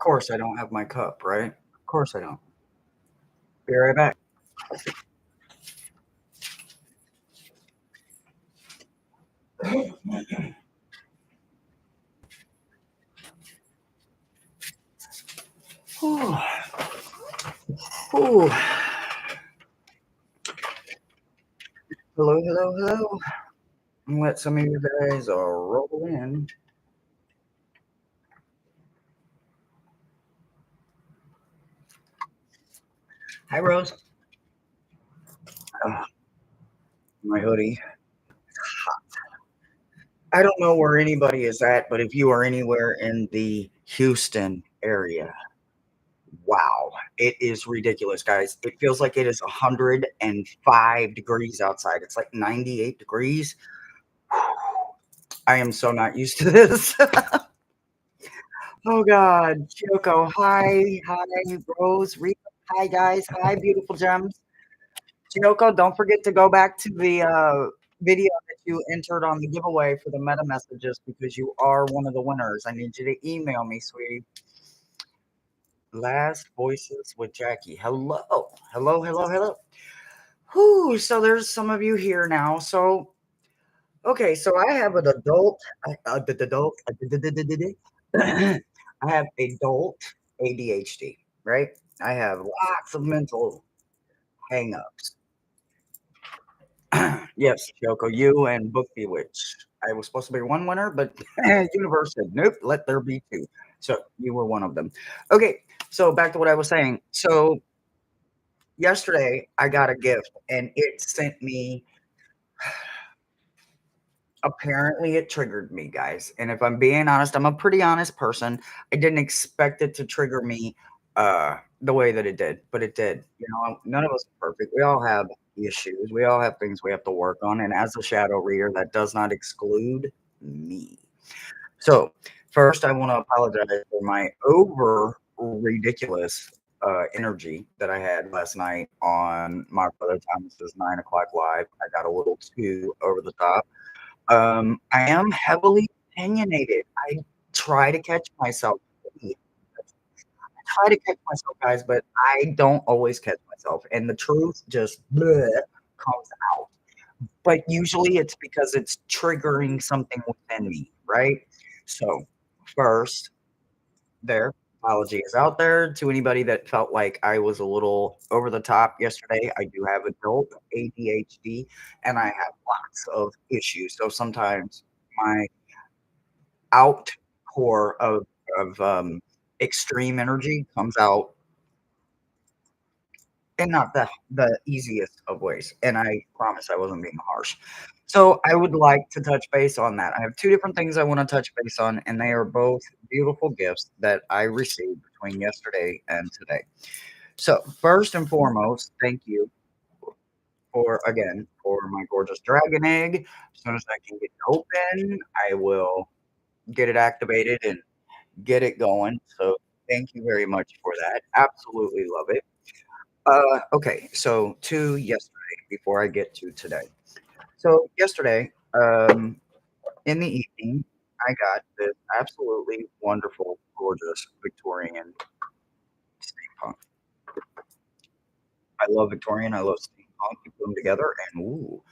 Course I don't have my cup, right? Of course I don't. Be right back. Ooh, ooh. Hello, hello, hello. Let some of you guys roll in. Hi, Rose. Uh, my hoodie. I don't know where anybody is at, but if you are anywhere in the Houston area, wow, it is ridiculous, guys. It feels like it is 105 degrees outside. It's like 98 degrees. I am so not used to this. Oh God, Kyoko, hi, Rose, Rita, hi guys, hi, beautiful gems. Kyoko, don't forget to go back to the video that you entered on the giveaway for the meta messages because you are one of the winners. I need you to email me, sweetie. Last voices with Jackie. Hello, hello, hello, hello. Whew, so there's some of you here now. So okay, so I have an adult, adult, I have adult ADHD, right? I have lots of mental hang-ups. Yes, Kyoko, you and Book Bewitched. I was supposed to be one winner, but Universe said, nope, let there be two. So you were one of them. Okay, so back to what I was saying. So yesterday I got a gift and it sent me apparently it triggered me, guys. And if I'm being honest, I'm a pretty honest person. I didn't expect it to trigger me the way that it did, but it did. You know, none of us are perfect. We all have issues. We all have things we have to work on. And as a shadow reader, that does not exclude me. So first I want to apologize for my over ridiculous energy that I had last night on my brother Thomas's 9 o'clock live. I got a little too over the top. I am heavily opinionated. I try to catch myself. I try to catch myself, guys, but I don't always catch myself, and the truth just bleh, comes out. But usually it's because it's triggering something within me, right? So, first, there, apology is out there to anybody that felt like I was a little over the top yesterday. I do have adult ADHD, and I have lots of issues. So sometimes my outpour of extreme energy comes out in not the easiest of ways, and I promise I wasn't being harsh. So I would like to touch base on that. I have 2 different things I wanna touch base on, and they are both beautiful gifts that I received between yesterday and today. So, first and foremost, thank you for my gorgeous dragon egg. As soon as I can get it open, I will get it activated and get it going. So thank you very much for that. Absolutely love it. Okay, so to yesterday before I get to today. So yesterday, in the evening, I got this absolutely wonderful, gorgeous Victorian steampunk. I love Victorian. I love steampunk. You put them together, and ooh,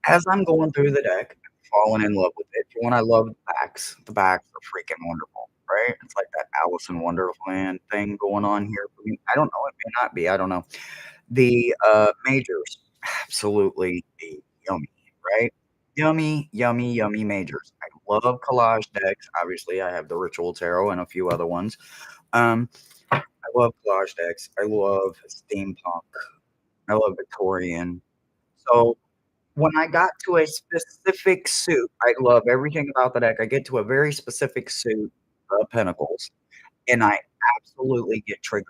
as I'm going through the deck, I'm falling in love with it. For one, I love the backs. The backs are freaking wonderful, right? It's like that Alice in Wonderland thing going on here for me. I don't know. It may not be. I don't know. The majors, absolutely yummy, right? Yummy, yummy, yummy majors. I love collage decks. Obviously, I have the Ritual Tarot and a few other ones. Um, I love collage decks. I love steampunk. I love Victorian. So when I got to a specific suit, I love everything about the deck. I get to a very specific suit of Pentacles, and I absolutely get triggered.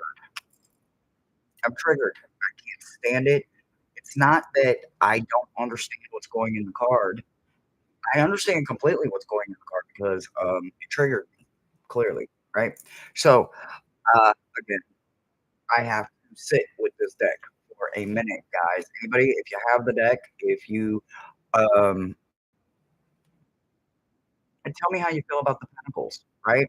I'm triggered. I can't stand it. It's not that I don't understand what's going in the card. I understand completely what's going in the card because it triggered me clearly, right? So again, I have to sit with this deck for a minute, guys. Anybody, if you have the deck, if you um, and tell me how you feel about the Pentacles, right?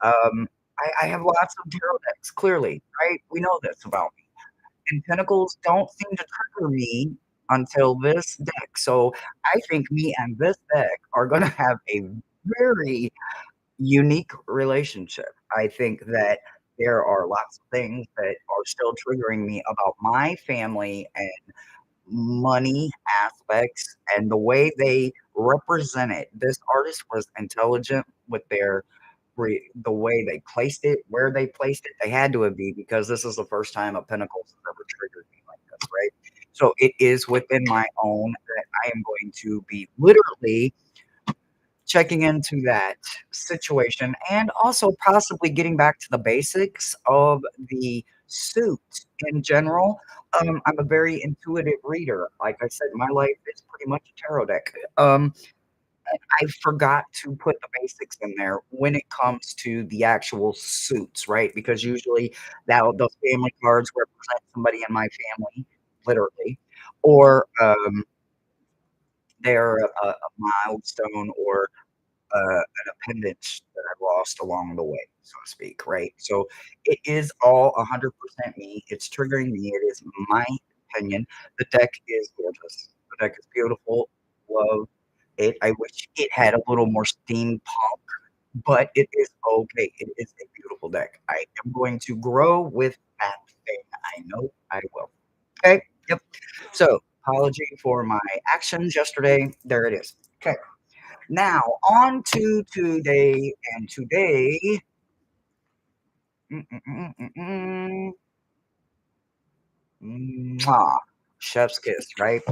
I have lots of tarot decks, clearly, right? We know this about me. And Pentacles don't seem to trigger me until this deck. So I think me and this deck are gonna have a very unique relationship. I think that there are lots of things that are still triggering me about my family and money aspects and the way they represent it. This artist was intelligent with their the way they placed it, where they placed it. They had to have been because this is the first time a Pentacles has ever triggered me like this, right? So it is within my own that I am going to be literally checking into that situation and also possibly getting back to the basics of the suit in general. I'm a very intuitive reader. Like I said, my life is pretty much a tarot deck. I forgot to put the basics in there when it comes to the actual suits, right? Because usually that those family cards represent somebody in my family, literally, or they're a milestone or an appendage that I lost along the way, so to speak, right? So it is all 100% me. It's triggering me. It is my opinion. The deck is gorgeous. The deck is beautiful. Love it. I wish it had a little more steampunk, but it is okay. It is a beautiful deck. I am going to grow with that thing. I know I will. Okay. Yep. So apology for my actions yesterday. There it is. Okay. Now, on to today, and today, mm, mm, mm, mm, mm, mwah, chef's kiss, right?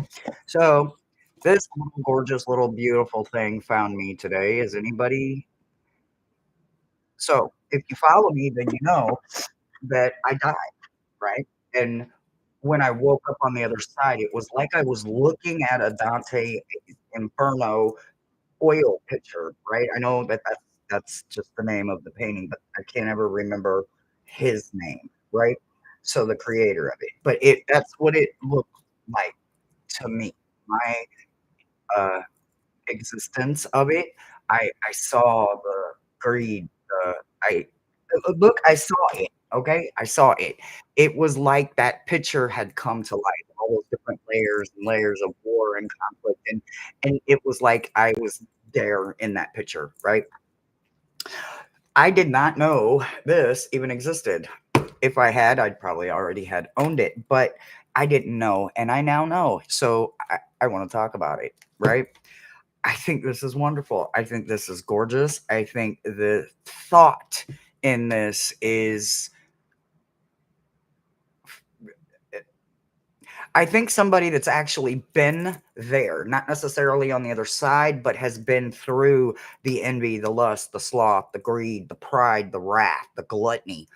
So, this little gorgeous, little beautiful thing found me today. Is anybody? So, if you follow me, then you know that I died, right? And when I woke up on the other side, it was like I was looking at a Dante Inferno oil picture, right? I know that that's just the name of the painting, but I can't ever remember his name, right? So the creator of it. But that's what it looked like to me. My uh existence of it. I saw the greed, I look, I saw it, okay? I saw it. It was like that picture had come to life, all those different layers and layers of war and conflict, and it was like I was there in that picture, right? I did not know this even existed. If I had, I'd probably already had owned it, but I didn't know, and I now know. So I want to talk about it, right? I think this is wonderful. I think this is gorgeous. I think the thought in this is I think somebody that's actually been there, not necessarily on the other side, but has been through the envy, the lust, the sloth, the greed, the pride, the wrath, the gluttony.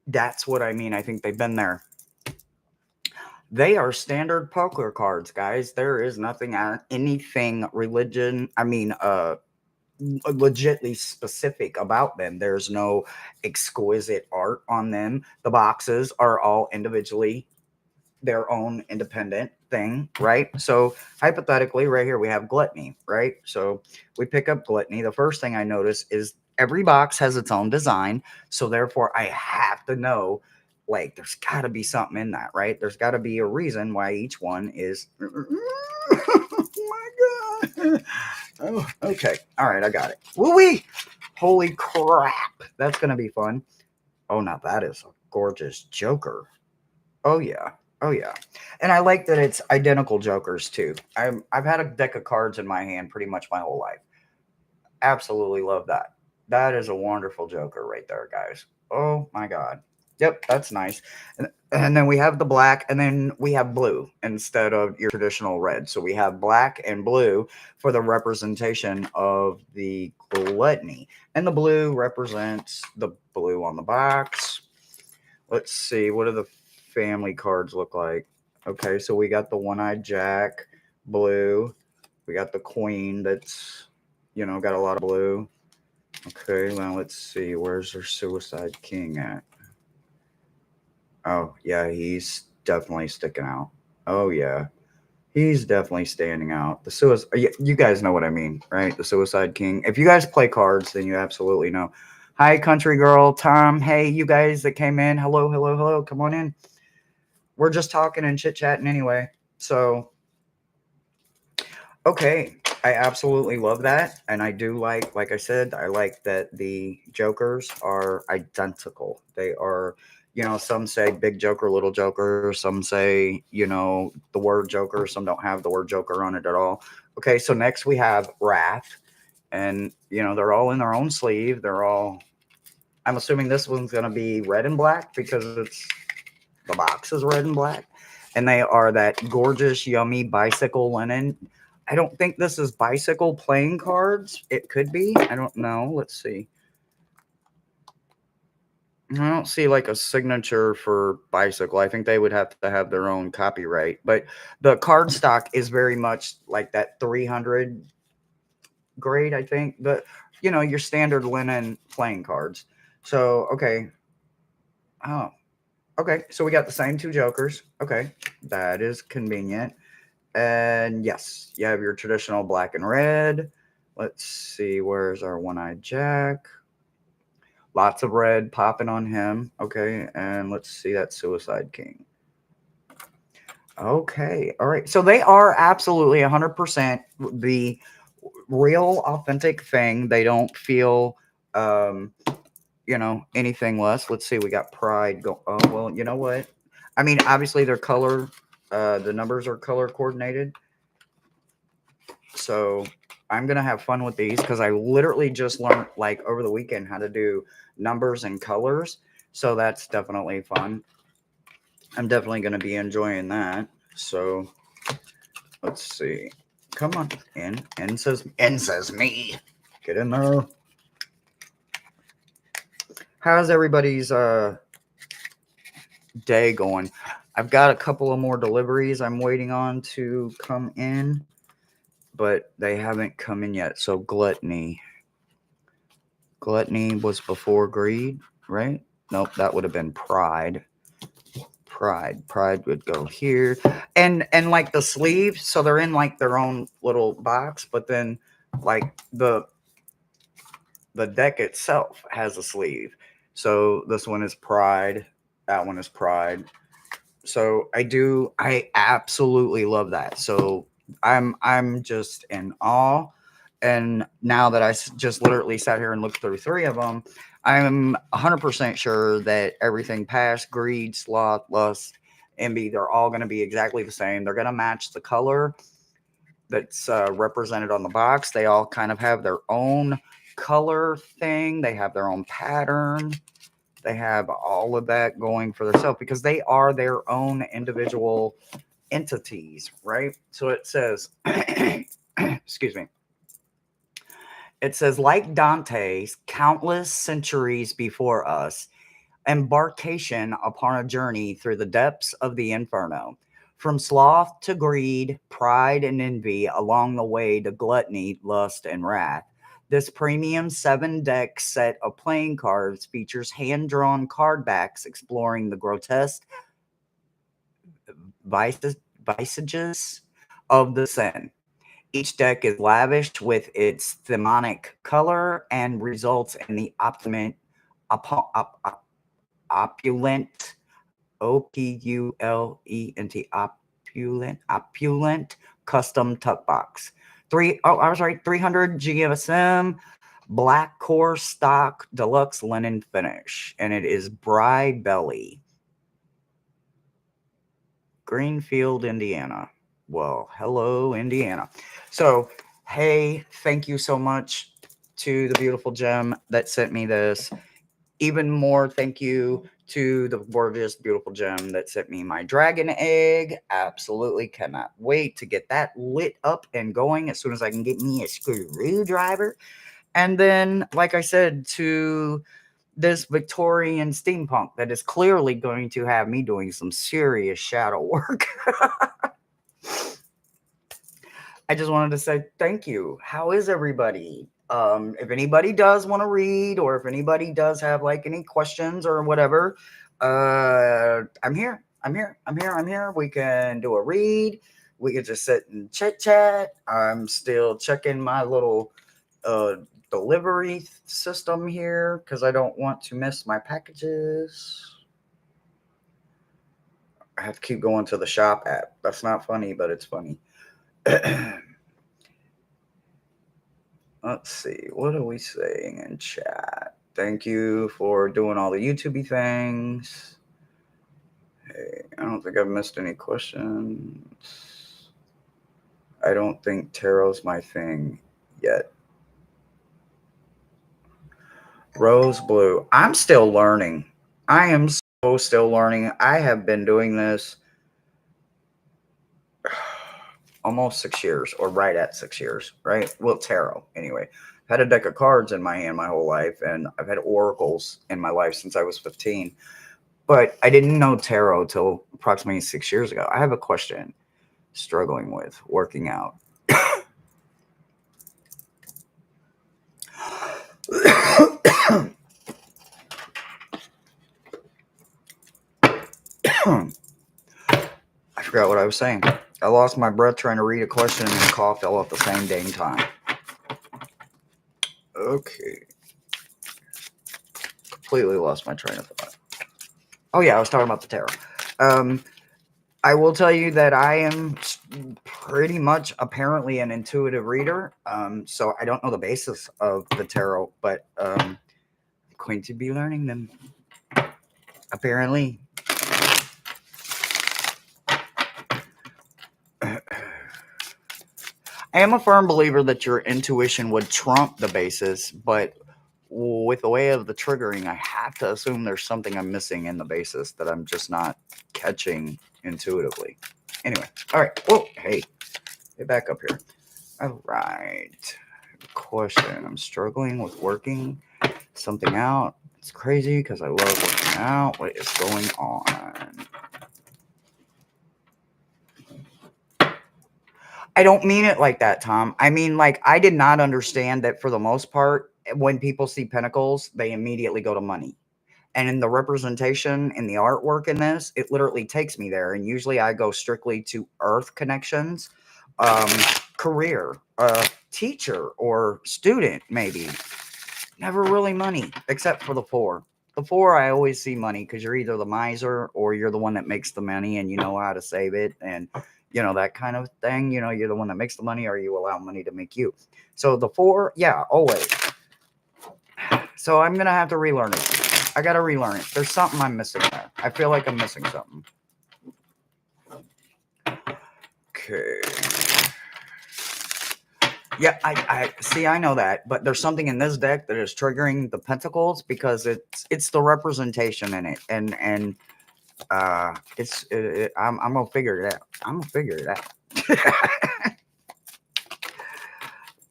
That's what I mean. I think they've been there. They are standard poker cards, guys. There is nothing anything religion. I mean, legitly specific about them. There's no exquisite art on them. The boxes are all individually their own independent thing, right? So hypothetically, right here we have gluttony, right? So we pick up gluttony. The first thing I notice is every box has its own design. So therefore, I have to know. Like, there's got to be something in that, right? There's got to be a reason why each one is. Oh my God. Oh, okay. All right. I got it. Woo-wee. Holy crap. That's going to be fun. Oh, now that is a gorgeous Joker. Oh yeah. Oh yeah. And I like that it's identical jokers too. I've had a deck of cards in my hand pretty much my whole life. Absolutely love that. That is a wonderful joker right there, guys. Oh my god. Yep, that's nice. And then we have the black and then we have blue instead of your traditional red. So we have black and blue for the representation of the gluttony. And the blue represents the blue on the box. Let's see, what do the family cards look like? Okay, so we got the one-eyed jack, blue. We got the queen that's, got a lot of blue. Okay, now let's see, where's their suicide king at? Oh, yeah, he's definitely sticking out. Oh, yeah. He's definitely standing out. The suicide. You guys know what I mean, right? The Suicide King. If you guys play cards, then you absolutely know. Hi, country girl, Tom. Hey, you guys that came in. Hello, hello, hello. Come on in. We're just talking and chit chatting anyway. So, okay. I absolutely love that. And I do like I said, I like that the Jokers are identical. They are, some say big Joker, little Joker. Some say, the word Joker. Some don't have the word Joker on it at all. Okay. So next we have Wrath. And, they're all in their own sleeve. I'm assuming this one's going to be red and black because the box is red and black. And they are that gorgeous, yummy bicycle linen. I don't think this is bicycle playing cards. It could be. I don't know. Let's see. I don't see like a signature for bicycle. I think they would have to have their own copyright. But the card stock is very much like that 300 grade, I think. Your standard linen playing cards. So, okay. Oh, okay. So we got the same two jokers. Okay. That is convenient. And yes, you have your traditional black and red. Let's see, where's our one-eyed Jack? Lots of red popping on him. Okay, and let's see that Suicide King. Okay, all right. So they are absolutely 100% the real, authentic thing. They don't feel, anything less. Let's see. We got Pride. Oh well, you know what? I mean, obviously their color, the numbers are color coordinated. So I'm gonna have fun with these because I literally just learned like over the weekend how to do numbers and colors. So that's definitely fun. I'm definitely gonna be enjoying that. So let's see. Come on. N says me. Get in there. How's everybody's day going? I've got a couple of more deliveries I'm waiting on to come in, but they haven't come in yet. So gluttony. Gluttony was before greed, right? Nope, that would have been pride. Pride would go here. And like the sleeves, so they're in like their own little box, but then like the deck itself has a sleeve. So this one is pride, that one is pride. So I absolutely love that. So I'm just in awe. And now that just literally sat here and looked through three of them, I'm 100% sure that everything past greed, sloth, lust, envy, they're all going to be exactly the same. They're going to match the color that's represented on the box. They all kind of have their own color thing. They have their own pattern. They have all of that going for themselves because they are their own individual entities, right? So it says, excuse me. It says, like Dante's countless centuries before us, embarkation upon a journey through the depths of the inferno. From sloth to greed, pride and envy, along the way to gluttony, lust, and wrath. This premium 7 deck set of playing cards features hand drawn card backs exploring the grotesque visages of the sin. Each deck is lavish with its thematic color and results in the opulent opulent custom tuck box. I was right, 300 GSM, black core stock deluxe linen finish, and it is Bry Belly, Greenfield, Indiana. Well, hello, Indiana. So, hey, thank you so much to the beautiful gem that sent me this. Even more thank you to the gorgeous, beautiful gem that sent me my dragon egg. Absolutely cannot wait to get that lit up and going as soon as I can get me a screwdriver. And then, like I said, to this Victorian steampunk that is clearly going to have me doing some serious shadow work. I just wanted to say thank you. How is everybody? If anybody does want to read, or if anybody does have like any questions or whatever, I'm here. I'm here. I'm here. I'm here. We can do a read. We could just sit and chit chat. I'm still checking my little uh, delivery system here because I don't want to miss my packages. I have to keep going to the shop app. That's not funny, but it's funny. Let's see. What are we saying in chat? Thank you for doing all the YouTubey things. Hey, I don't think I've missed any questions. I don't think tarot's my thing yet. Rose blue. I'm still learning. I am so still learning. I have been doing this almost 6 years, or right at 6 years, right? Well, tarot, anyway. I've had a deck of cards in my hand my whole life, and I've had oracles in my life since I was 15. But I didn't know tarot till approximately 6 years ago. I have a question. Struggling with working out. I forgot what I was saying. I lost my breath trying to read a question and the cough fell at the same dang time. Okay. Completely lost my train of thought. Oh yeah, I was talking about the tarot. I will tell you that I am pretty much apparently an intuitive reader. So I don't know the basis of the tarot, but I'm going to be learning them. Apparently. I am a firm believer that your intuition would trump the basis, but with the way of the triggering, I have to assume there's something I'm missing in the basis that I'm just not catching intuitively. Anyway, all right. Whoa, hey, get back up here. All right. Question. I'm struggling with working something out. It's crazy because I love working out. What is going on? I don't mean it like that, Tom. I mean, like, I did not understand that for the most part, when people see pentacles, they immediately go to money. And in the representation in the artwork in this, it literally takes me there. And usually I go strictly to earth connections, um, career, teacher, or student, maybe. Never really money, except for the four. The four, I always see money because you're either the miser or you're the one that makes the money and you know how to save it. And that kind of thing. You're the one that makes the money or you allow money to make you. So the four, yeah, always. So I'm going to have to relearn it. I got to relearn it. There's something I'm missing there. I feel like I'm missing something. Okay. Yeah, I see. I know that, but there's something in this deck that is triggering the pentacles because it's the representation in it, and I'm gonna figure it out. I'm gonna figure it out.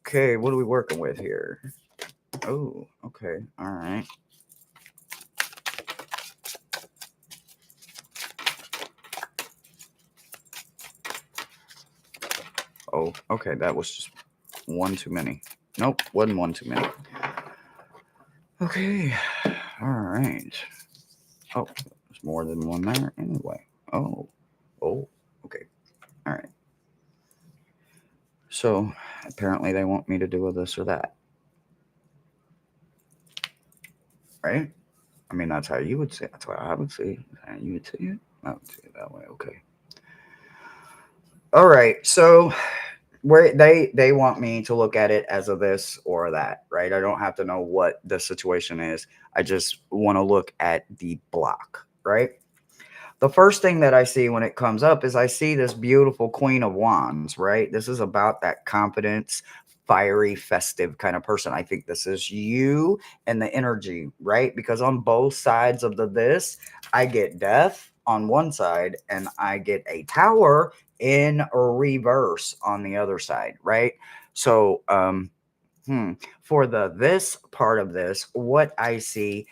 Okay, what are we working with here? Oh, okay, all right. Oh, okay, that was just one too many. Nope, wasn't one too many. Okay, all right. Oh, there's more than one there anyway. Oh, okay, all right. So apparently they want me to do this or that, right? I mean, that's how you would say it. That's what I would say. You would say it? I would say it that way. Okay. All right. So where they want me to look at it as a this or that, right? I don't have to know what the situation is. I just want to look at the block, right? The first thing that I see when it comes up is I see this beautiful Queen of Wands, right? This is about that confidence, fiery, festive kind of person. I think this is you and the energy, right? Because on both sides of this, I get death on one side and I get a tower in reverse on the other side, right? So, for this part of this, what I see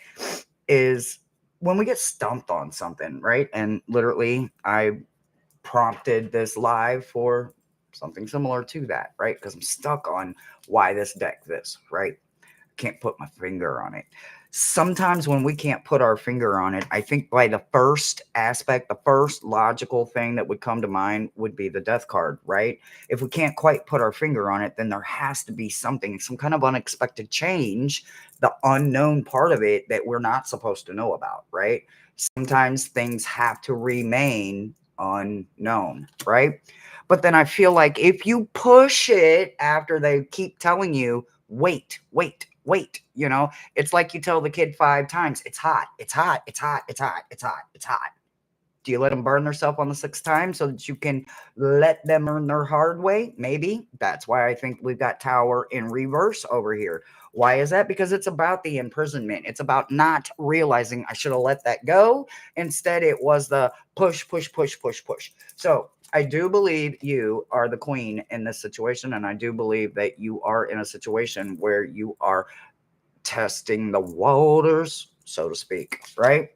is when we get stumped on something, right? And literally, I prompted this live for something similar to that, right? Because I'm stuck on why this deck this, right? Can't put my finger on it. sometimes when we can't put our finger on it, I think by the first aspect, the first logical thing that would come to mind would be the death card, right? If we can't quite put our finger on it, then there has to be something, some kind of unexpected change, the unknown part of it that we're not supposed to know about, right? Sometimes things have to remain unknown, right? But then I feel like if you push it after they keep telling you, wait, wait, wait, it's like you tell the kid 5 times, it's hot, it's hot, it's hot, it's hot, it's hot, it's hot. Do you let them burn themselves on the 6th time so that you can let them earn their hard way? Maybe. That's why I think we've got Tower in reverse over here. Why is that? Because it's about the imprisonment. It's about not realizing I should have let that go. Instead, it was the push, push, push, push, push. So I do believe you are the queen in this situation. And I do believe that you are in a situation where you are testing the waters, so to speak, right?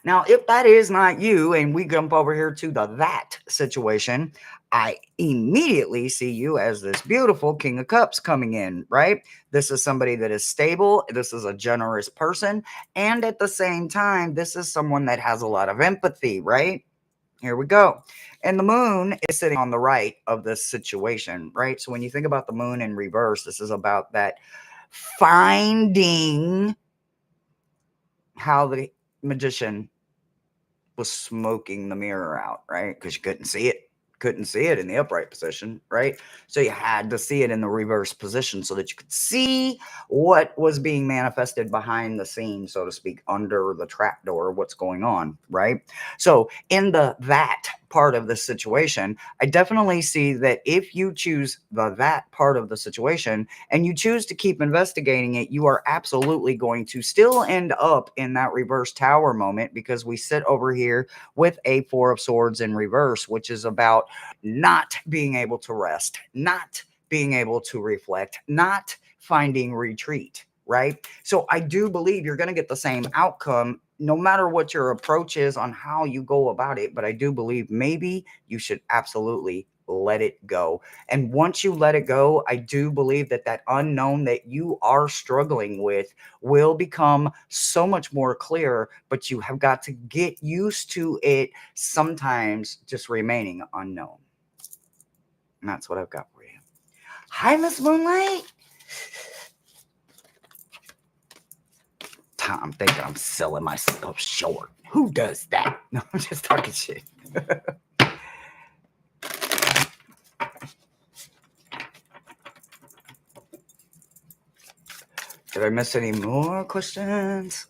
Now, if that is not you, and we jump over here to the that situation, I immediately see you as this beautiful King of Cups coming in, right? This is somebody that is stable. This is a generous person. And at the same time, this is someone that has a lot of empathy, right? Here we go. And the moon is sitting on the right of this situation, right? So when you think about the moon in reverse, this is about that finding how the magician was smoking the mirror out, right? Because you couldn't see it. Couldn't see it in the upright position, right? So you had to see it in the reverse position so that you could see what was being manifested behind the scene, so to speak, under the trapdoor, what's going on, right? So in that part of the situation, I definitely see that if you choose that part of the situation and you choose to keep investigating it, you are absolutely going to still end up in that reverse tower moment, because we sit over here with a 4 of Swords in reverse, which is about not being able to rest, not being able to reflect, not finding retreat, right? So I do believe you're going to get the same outcome no matter what your approach is on how you go about it. But I do believe maybe you should absolutely let it go. And once you let it go, I do believe that that unknown that you are struggling with will become so much more clear, but you have got to get used to it sometimes just remaining unknown. And that's what I've got for you. Hi, Miss Moonlight. I'm thinking I'm selling myself short. Who does that? No, I'm just talking shit. Did I miss any more questions?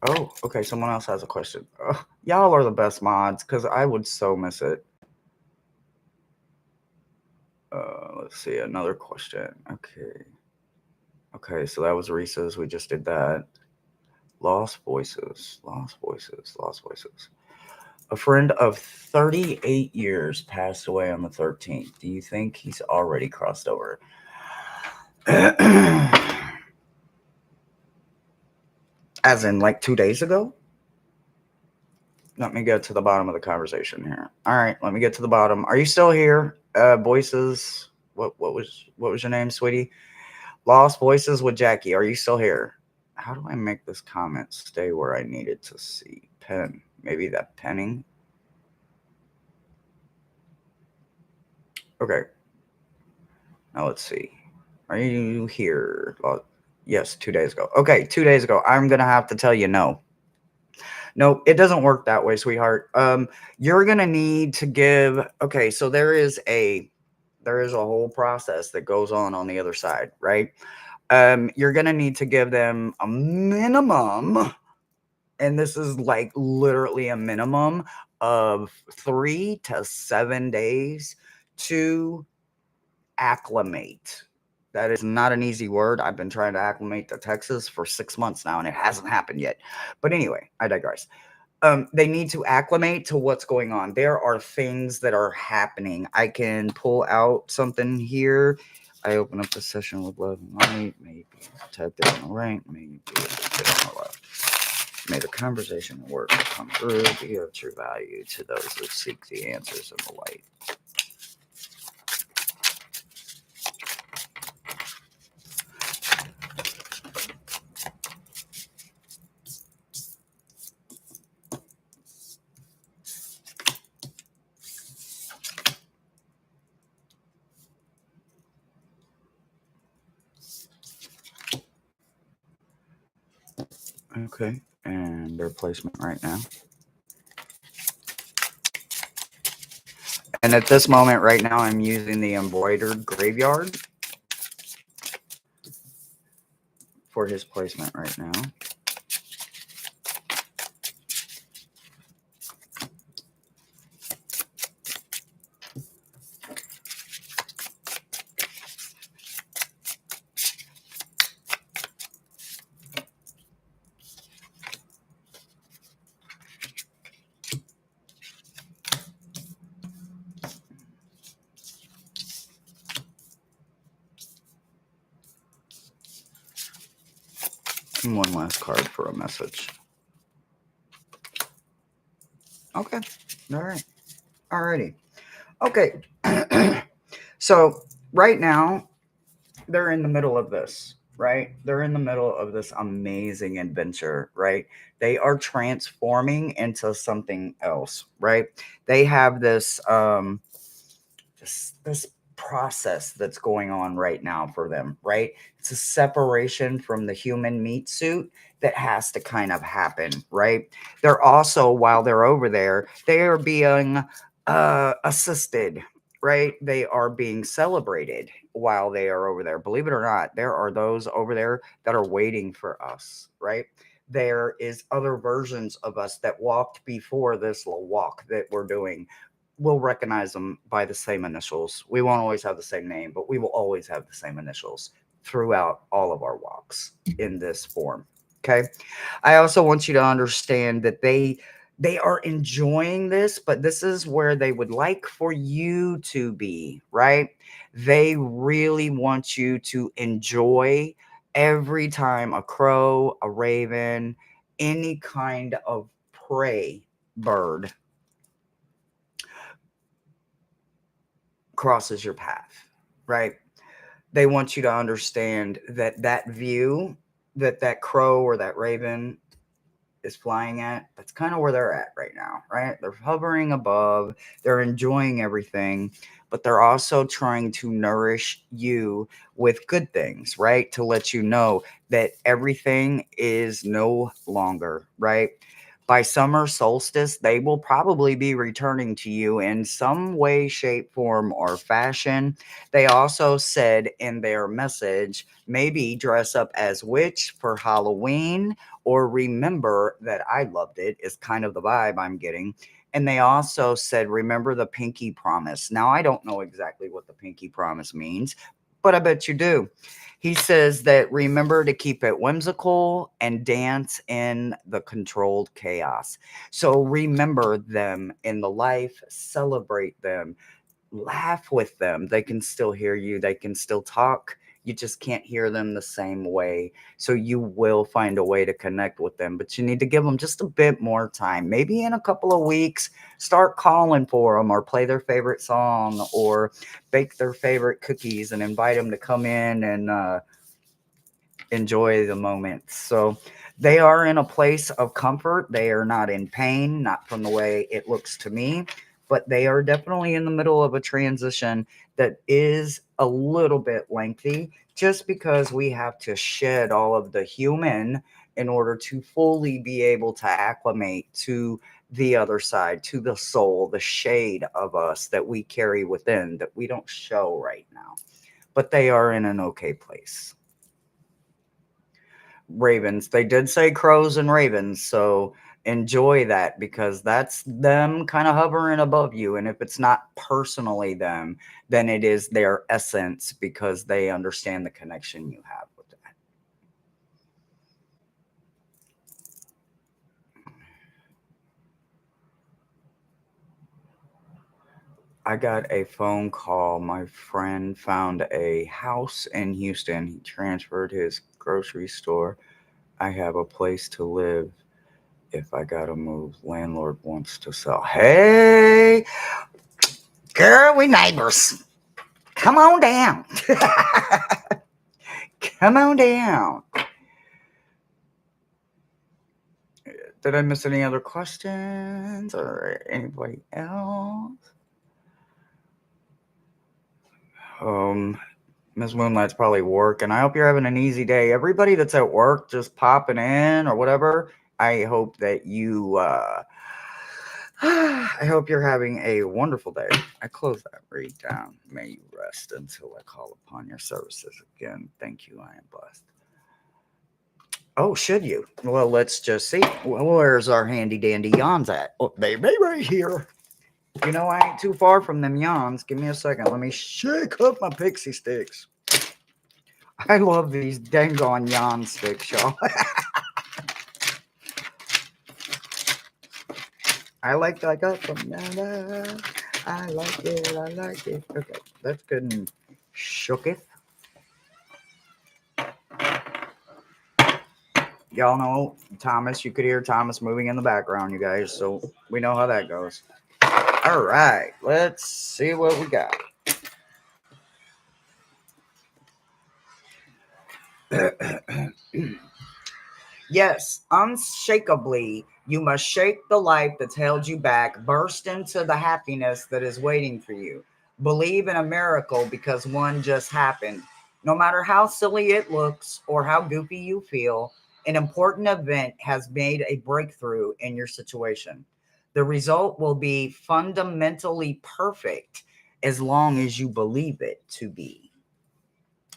Oh, okay. Someone else has a question. Oh, y'all are the best mods because I would so miss it. Let's see. Another question. Okay. Okay. So that was Reese's. We just did that. Lost voices. Lost voices. Lost voices. A friend of 38 years passed away on the 13th. Do you think he's already crossed over? As in like 2 days ago? Let me get to the bottom of the conversation here. All right, let me get to the bottom. Are you still here? Voices. What was your name, sweetie? Lost Voices with Jackie. Are you still here? How do I make this comment stay where I need it to see? Pen. Maybe that penning. Okay. Now let's see. Are you here? Yes, 2 days ago. Okay, 2 days ago. I'm gonna have to tell you no. No, it doesn't work that way, sweetheart. You're gonna need to give. Okay, so there is a whole process that goes on the other side, right? You're gonna need to give them a minimum, and this is like literally a minimum of 3 to 7 days to acclimate. That is not an easy word. I've been trying to acclimate to Texas for 6 months now, and it hasn't happened yet. But anyway, I digress. They need to acclimate to what's going on. There are things that are happening. I can pull out something here. I open up the session with love and light. Maybe protected on the right. Maybe protected on the left. May the conversation and work come through. Be of true value to those who seek the answers in the light. Okay. And their placement right now. And at this moment right now, I'm using the embroidered graveyard for his placement right now. And one last card for a message. Okay. All right. Alrighty. Okay. So right now, they're in the middle of this, right? They're in the middle of this amazing adventure, right? They are transforming into something else, right? They have this process that's going on right now for them, right? It's a separation from the human meat suit that has to kind of happen, right? They're also, while they're over there, they are being assisted, right? They are being celebrated while they are over there. Believe it or not, there are those over there that are waiting for us, right? There is other versions of us that walked before this little walk that we're doing. We'll recognize them by the same initials. We won't always have the same name, but we will always have the same initials throughout all of our walks in this form. Okay. I also want you to understand that they are enjoying this, but this is where they would like for you to be, right? They really want you to enjoy every time a crow, a raven, any kind of prey bird crosses your path, right? They want you to understand that that view that that crow or that raven is flying at, that's kind of where they're at right now, right? They're hovering above, they're enjoying everything, but they're also trying to nourish you with good things, right? To let you know that everything is no longer, right? By summer solstice, they will probably be returning to you in some way, shape, form, or fashion. They also said in their message, maybe dress up as witch for Halloween, or remember that I loved it, is kind of the vibe I'm getting. And they also said, remember the pinky promise. Now, I don't know exactly what the pinky promise means, but I bet you do. He says that remember to keep it whimsical and dance in the controlled chaos. So remember them in the life, celebrate them, laugh with them. They can still hear you, they can still talk. You just can't hear them the same way. So you will find a way to connect with them, but you need to give them just a bit more time. Maybe in a couple of weeks, start calling for them or play their favorite song or bake their favorite cookies and invite them to come in and enjoy the moment. So they are in a place of comfort. They are not in pain, not from the way it looks to me, but they are definitely in the middle of a transition that is a little bit lengthy just because we have to shed all of the human in order to fully be able to acclimate to the other side, to the soul, the shade of us that we carry within that we don't show right now. But they are in an okay place. Ravens. They did say crows and ravens, so enjoy that because that's them kind of hovering above you. And if it's not personally them, then it is their essence because they understand the connection you have with that. I got a phone call. My friend found a house in Houston. He transferred his grocery store. I have a place to live if I gotta move. Landlord wants to sell. Hey, girl, we neighbors. Come on down. Come on down. Did I miss any other questions or anybody else? Um, Miss Moonlight's probably working. I hope you're having an easy day. Everybody that's at work just popping in or whatever, I hope that you I hope you're having a wonderful day. I close that read down. May you rest until I call upon your services again. Thank you. I am blessed. Oh, should you? Well, let's just see. Where's our handy dandy yawns at? Oh, they may right here. You know, I ain't too far from them yawns. Give me a second. Let me shake up my pixie sticks. I love these dang on yawn sticks, y'all. I got from Nana. I like it. I like it. Okay, that's good and shooketh. Y'all know Thomas. You could hear Thomas moving in the background, you guys. So we know how that goes. All right, let's see what we got. Yes, unshakably, you must shake the life that's held you back, burst into the happiness that is waiting for you. Believe in a miracle because one just happened. No matter how silly it looks or how goofy you feel, an important event has made a breakthrough in your situation. The result will be fundamentally perfect as long as you believe it to be.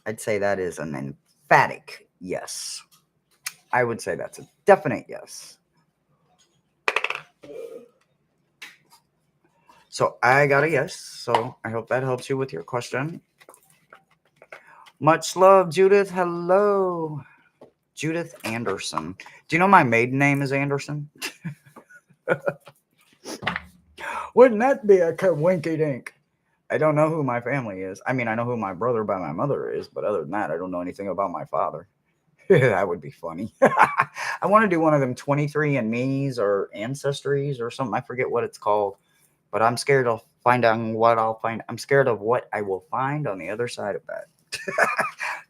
I'd say that is an emphatic yes. I would say that's a definite yes. So I got a yes. So I hope that helps you with your question. Much love, Judith. Hello. Judith Anderson. Do you know my maiden name is Anderson? Wouldn't that be a winky dink? I don't know who my family is. I mean, I know who my brother by my mother is, but other than that, I don't know anything about my father. That would be funny. I want to do one of them 23 and me's or ancestries or something. I forget what it's called, but I'm scared of finding what I'll find. I'm scared of what I will find on the other side of that.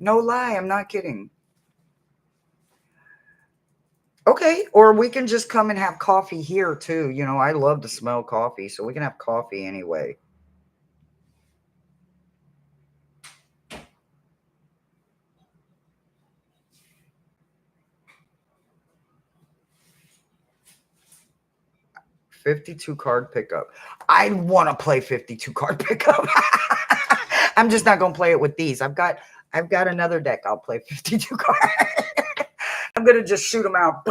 No lie, I'm not kidding. Okay, or we can just come and have coffee here too. You know, I love to smell coffee, so we can have coffee anyway. 52 card pickup. I want to play 52 card pickup. I'm just not going to play it with these. I've got another deck. I'll play 52 cards. I'm going to just shoot them out.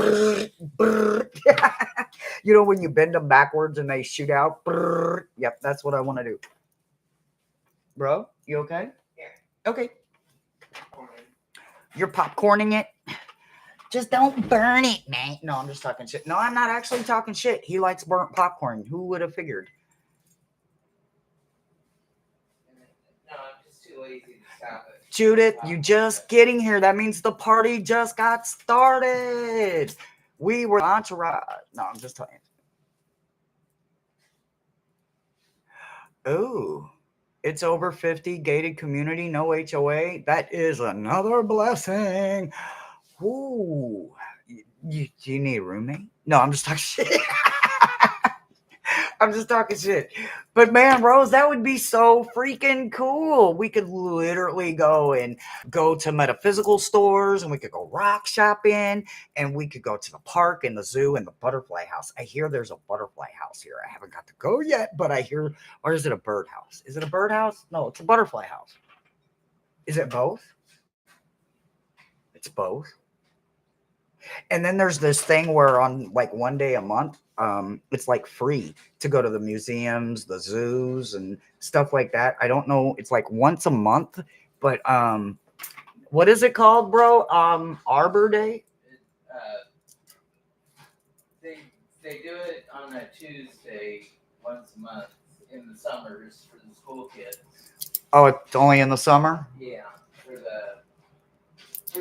You know when you bend them backwards and they shoot out? Yep, that's what I want to do. Bro, you okay? Yeah. Okay. You're popcorning it? Just don't burn it, man. No, I'm just talking shit. No, I'm not actually talking shit. He likes burnt popcorn. Who would have figured? No, I'm just too lazy to stop it. Judith, you just getting here. That means the party just got started. We were entourage. No, I'm just telling you. Oh, it's over 50, gated community, no HOA. That is another blessing. Ooh. Do you need a roommate? No, I'm just talking shit. I'm just talking shit. But man, Rose, that would be so freaking cool. We could literally go to metaphysical stores and we could go rock shopping and we could go to the park and the zoo and the butterfly house. I hear there's a butterfly house here. I haven't got to go yet, but I hear, or is it a bird house? Is it a bird house? No, it's a butterfly house. Is it both? It's both. And then there's this thing where on like one day a month, it's like free to go to the museums, the zoos, and stuff like that. I don't know. It's like once a month, but what is it called, bro? Arbor Day. Uh, they they do it on a Tuesday once a month in the summers for the school kids. Oh, it's only in the summer. Yeah, for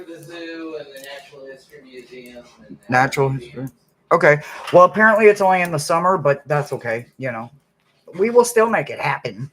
the zoo and the Natural History Museum and Natural history. Okay. Well, apparently it's only in the summer, but that's okay. You know, we will still make it happen.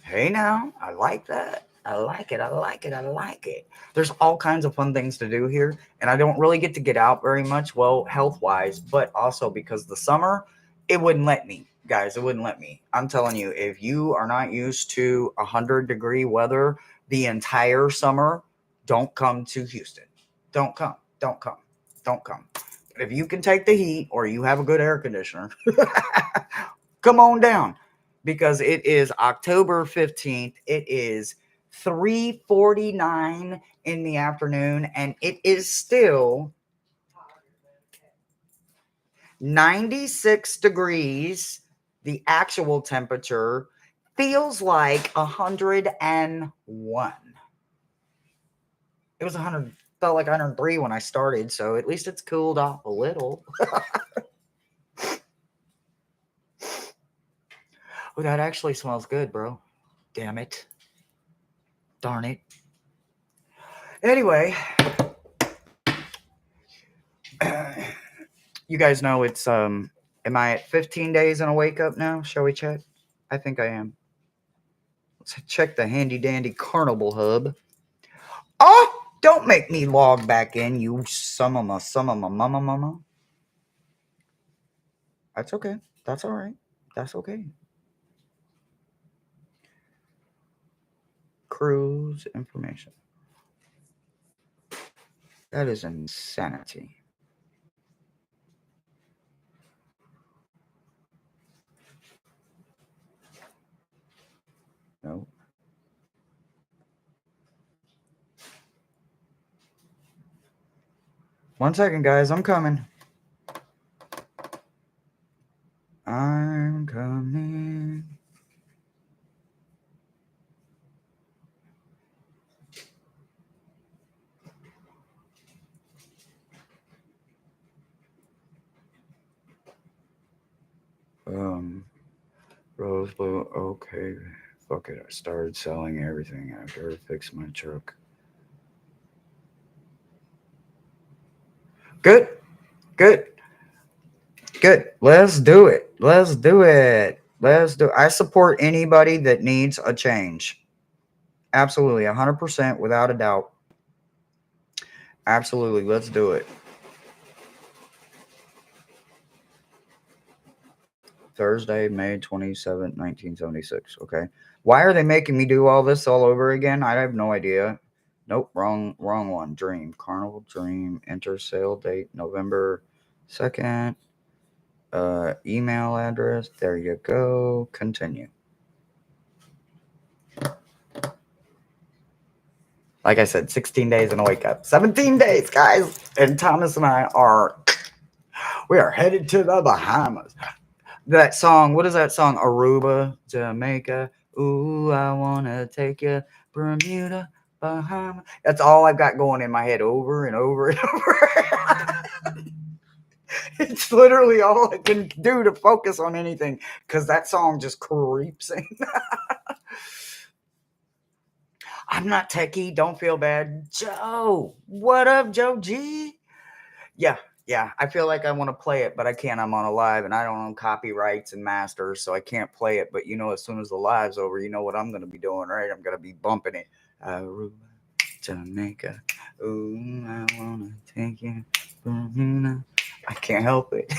Hey, now, I like that. I like it. I like it. I like it. There's all kinds of fun things to do here, and I don't really get to get out very much, well, health wise, but also because the summer, it wouldn't let me. Guys, it wouldn't let me. I'm telling you, if you are not used to 100-degree weather the entire summer, don't come to Houston. Don't come. Don't come. Don't come. But if you can take the heat or you have a good air conditioner, come on down because it is October 15th. It is 3:49 in the afternoon and it is still 96 degrees. The actual temperature feels like 101. It was 100, felt like 103 when I started, so at least it's cooled off a little. Oh, that actually smells good, bro. Damn it. Darn it. Anyway, you guys know it's am I at 15 days and a wake up now? Shall we check? I think I am. Let's check the handy dandy Carnival hub. Oh, don't make me log back in, you some of my mama. That's okay. That's all right. That's okay. Cruise information. That is insanity. No. One second, guys. I'm coming. I'm coming. Rose blue. Okay. Fuck it. I started selling everything after I fixed my truck. Good. Good. Good. Let's do it. Let's do it. Let's do it. I support anybody that needs a change. Absolutely. 100% without a doubt. Absolutely. Let's do it. Thursday, May 27th, 1976. Okay. Why are they making me do all this all over again? I have no idea. Nope, wrong one. Dream. Carnival Dream. Enter sale date November 2nd. Email address. There you go. Continue. Like I said, 16 days and a wake up. 17 days, guys. And Thomas and I we are headed to the Bahamas. That song, what is that song? Aruba, Jamaica. Ooh, I wanna take you, Bermuda, Bahamas. That's all I've got going in my head over and over and over. It's literally all I can do to focus on anything because that song just creeps in. I'm not techie. Don't feel bad. Joe, what up, Joe G? Yeah, yeah. I feel like I want to play it, but I can't. I'm on a live and I don't own copyrights and masters, so I can't play it. But as soon as the live's over, you know what I'm going to be doing, right? I'm going to be bumping it. Aruba, Jamaica. Ooh, I want to take you. I can't help it.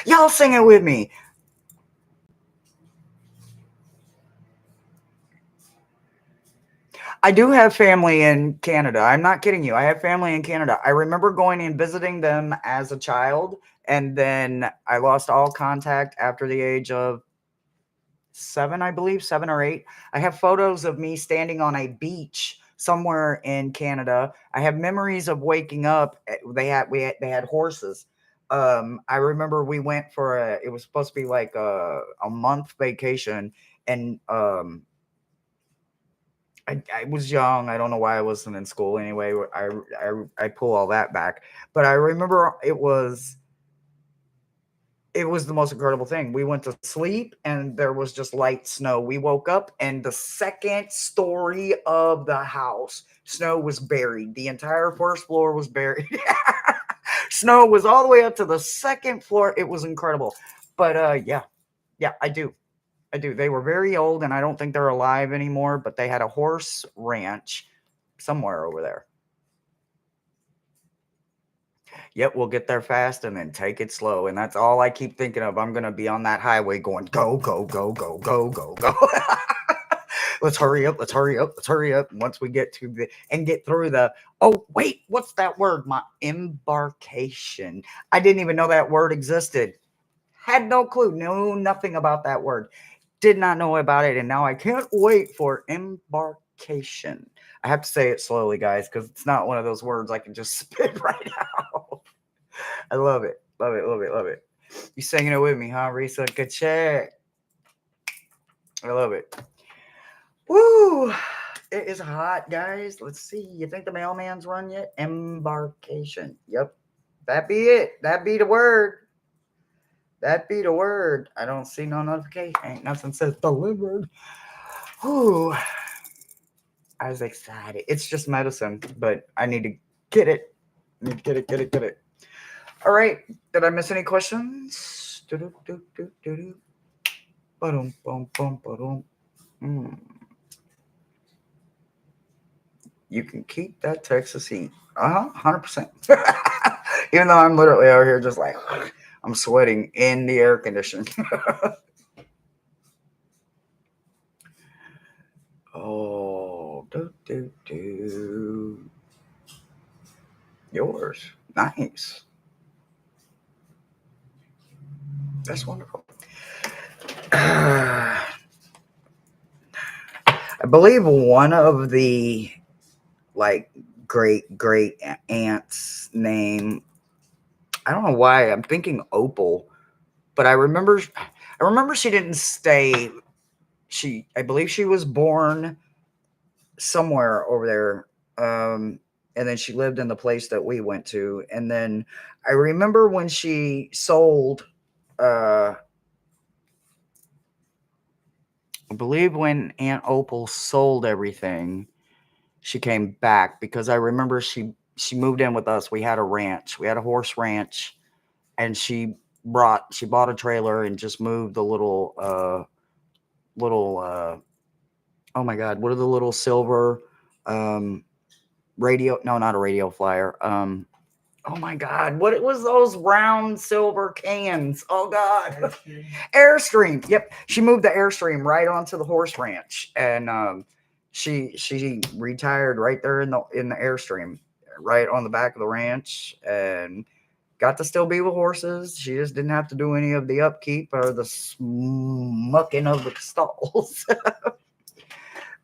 Y'all sing it with me. I do have family in Canada. I'm not kidding you. I have family in Canada. I remember going and visiting them as a child, and then I lost all contact after the age of 7, I believe, 7 or 8. I have photos of me standing on a beach somewhere in Canada. I have memories of waking up. They had horses. I remember we went for it was supposed to be like a month vacation, and I was young. I don't know why I wasn't in school anyway. I pull all that back, but I remember it was the most incredible thing. We went to sleep and there was just light snow. We woke up and the second story of the house, snow was buried. The entire first floor was buried. Snow was all the way up to the second floor. It was incredible. But yeah, yeah, I do. I do. They were very old and I don't think they're alive anymore, but they had a horse ranch somewhere over there. Yep, we'll get there fast and then take it slow. And that's all I keep thinking of. I'm going to be on that highway going, go, go, go, go, go, go, go. Let's hurry up. Let's hurry up. Let's hurry up. Once we get to the and get through the, oh, wait, what's that word? My embarkation. I didn't even know that word existed. Had no clue. Knew nothing about that word. Did not know about it. And now I can't wait for embarkation. I have to say it slowly, guys, because it's not one of those words I can just spit right out. I love it. Love it. Love it. Love it. You singing it with me, huh, Risa? Good check. I love it. Woo! It is hot, guys. Let's see. You think the mailman's run yet? Embarkation. Yep. That be it. That be the word. That be the word. I don't see no notification. Ain't nothing says delivered. Whew. I was excited. It's just medicine, but I need to get it. Need to get it, get it, get it. All right. Did I miss any questions? Do-do-do-do-do-do. Ba-dum, bum, bum, ba-dum. You can keep that Texas heat. 100%. Even though I'm literally out here just like, I'm sweating in the air conditioning. Oh, do. Yours. Nice. That's wonderful. I believe one of the like great aunt's name. I don't know why I'm thinking Opal, but I remember she didn't stay. I believe she was born somewhere over there. And then she lived in the place that we went to. And then I remember when she sold, I believe when Aunt Opal sold everything, she came back because I remember she moved in with us. We had a ranch. We had a horse ranch, and she bought a trailer and just moved the little oh my god, what are the little silver um radio, no, not a radio flyer. Oh my god, what it was, those round silver cans. Oh god. Airstream. Yep. She moved the Airstream right onto the horse ranch, and she retired right there in the Airstream, right on the back of the ranch, and got to still be with horses. She just didn't have to do any of the upkeep or the smucking of the stalls.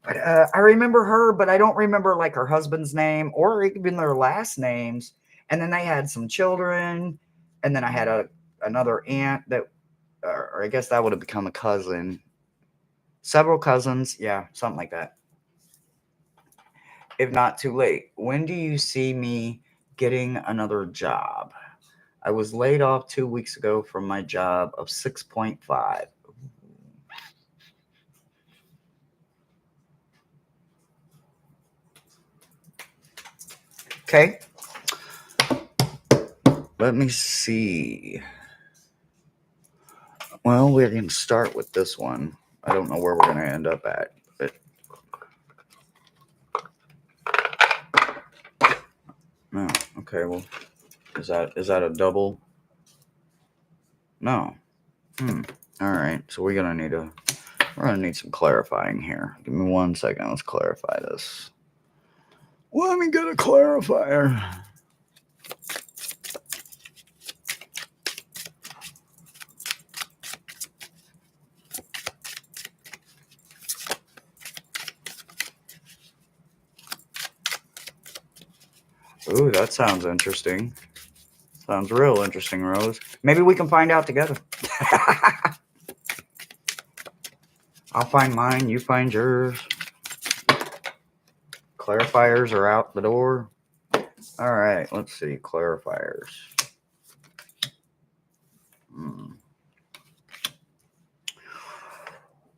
But I remember her, but I don't remember like her husband's name or even their last names. And then they had some children, and then I had another aunt that, or I guess that would have become a cousin. Several cousins, yeah, something like that. If not too late, when do you see me getting another job? I was laid off 2 weeks ago from my job of 6.5. Okay, let me see. Well, we're going to start with this one. I don't know where we're going to end up at, but no. Okay, well, is that a double? No. All right. So we're gonna need some clarifying here. Give me 1 second. Let's clarify this. Let me get a clarifier. Ooh, that sounds interesting. Sounds real interesting, Rose. Maybe we can find out together. I'll find mine, you find yours. Clarifiers are out the door. All right, let's see. Clarifiers. Hmm.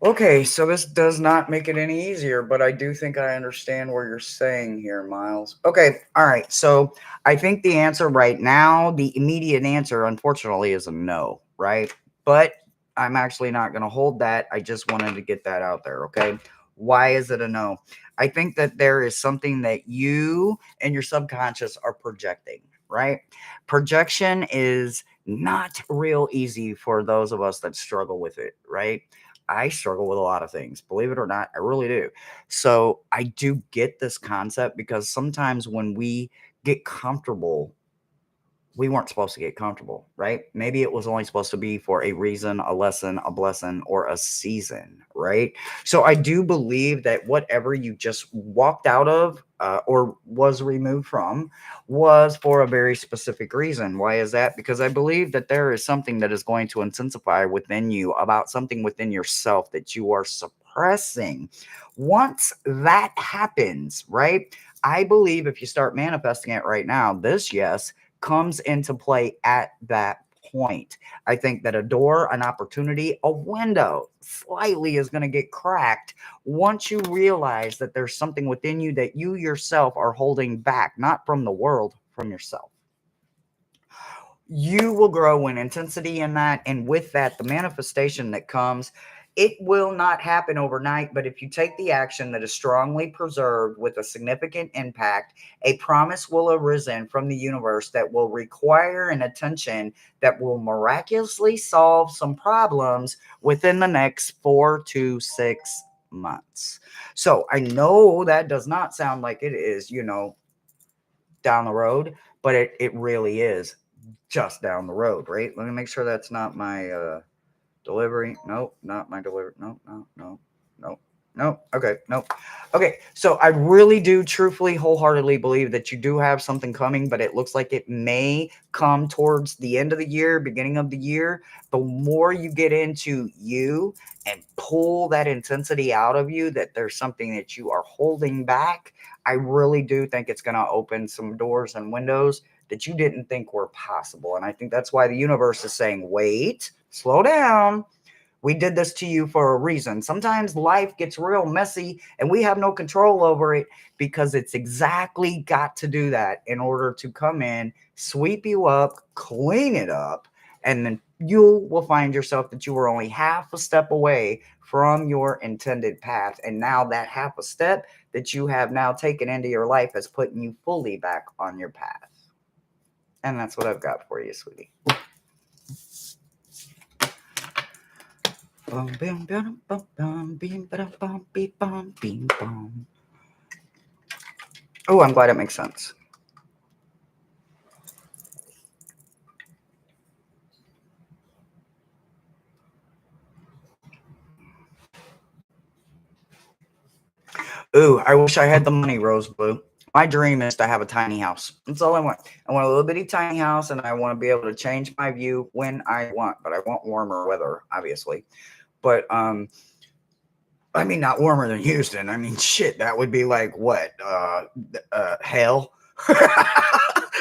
Okay, so this does not make it any easier, but I do think I understand what you're saying here, Miles. Okay, all right. So I think the answer right now, the immediate answer, unfortunately, is a no, right? But I'm actually not going to hold that. I just wanted to get that out there, okay? Why is it a no? I think that there is something that you and your subconscious are projecting. right? Projection is not real easy for those of us that struggle with it, right? I struggle with a lot of things, believe it or not, I really do. So I do get this concept because sometimes when we get comfortable, we weren't supposed to get comfortable, right? Maybe it was only supposed to be for a reason, a lesson, a blessing, or a season, right? So I do believe that whatever you just walked out of or was removed from was for a very specific reason. Why is that? Because I believe that there is something that is going to intensify within you about something within yourself that you are suppressing. Once that happens, right? I believe if you start manifesting it right now, this yes comes into play at that point. I think that a door, an opportunity, a window slightly is going to get cracked once you realize that there's something within you that you yourself are holding back, not from the world, from yourself. You will grow in intensity in that, and with that the manifestation that comes, it will not happen overnight, but if you take the action that is strongly preserved with a significant impact, a promise will arisen from the universe that will require an attention that will miraculously solve some problems within the next 4 to 6 months. So I know that does not sound like it is, down the road, but it really is just down the road, right? Let me make sure that's not my delivery. Nope, not my delivery. No, no, no, no, no. Okay, no. Okay, so I really do truthfully, wholeheartedly believe that you do have something coming, but it looks like it may come towards the end of the year, beginning of the year. The more you get into you and pull that intensity out of you, that there's something that you are holding back, I really do think it's going to open some doors and windows that you didn't think were possible. And I think that's why the universe is saying, wait, slow down. We did this to you for a reason. Sometimes life gets real messy and we have no control over it because it's exactly got to do that in order to come in, sweep you up, clean it up, and then you will find yourself that you were only half a step away from your intended path. And now that half a step that you have now taken into your life has put you fully back on your path. And that's what I've got for you, sweetie. Oh, I'm glad it makes sense. Ooh, I wish I had the money, Rose Blue. My dream is to have a tiny house. That's all I want. I want a little bitty tiny house, and I want to be able to change my view when I want. But I want warmer weather, obviously. But I mean, not warmer than Houston. I mean, shit, that would be like what? Hell.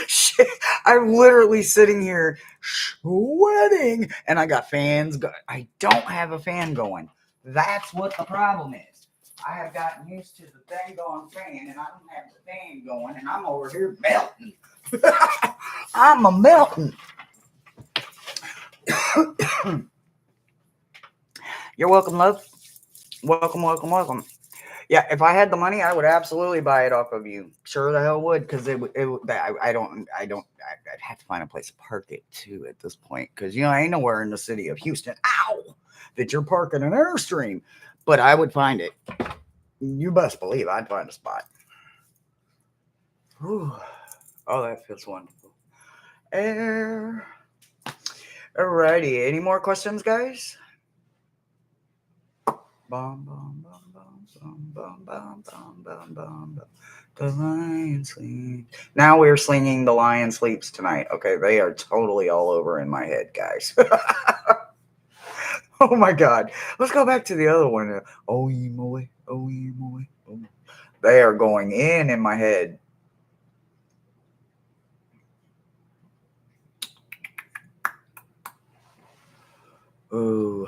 Shit, I'm literally sitting here sweating, and I got fans. I don't have a fan going. That's what the problem is. I have gotten used to the thing going fan, and I don't have the fan going, and I'm over here melting. I'm a melting. You're welcome, love. Welcome, welcome, welcome. Yeah, if I had the money, I would absolutely buy it off of you. Sure the hell would, because I'd have to find a place to park it too at this point, because I ain't nowhere in the city of Houston, ow, that you're parking an Airstream, but I would find it. You best believe I'd find a spot. Whew. Oh, that feels wonderful. Air. Alrighty, any more questions, guys? Bum, bum, bum, bum, bum, bum, bum, bum, bum, bum. The lion sleeps. Now we're singing The Lion Sleeps Tonight. Okay, they are totally all over in my head, guys. Oh my God. Let's go back to the other one. Oh, moy, oh, moy. Oh. They are going in my head. Ooh.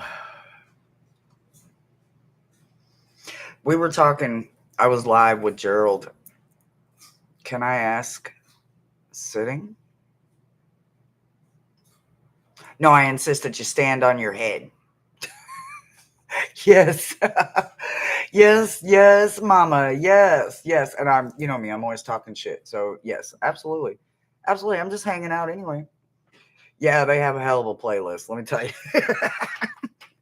We were talking, I was live with Gerald. Can I ask sitting? No, I insist that you stand on your head. Yes. Yes, yes, mama. Yes, yes. And I'm, me, I'm always talking shit. So, yes, absolutely. Absolutely. I'm just hanging out anyway. Yeah, they have a hell of a playlist. Let me tell you.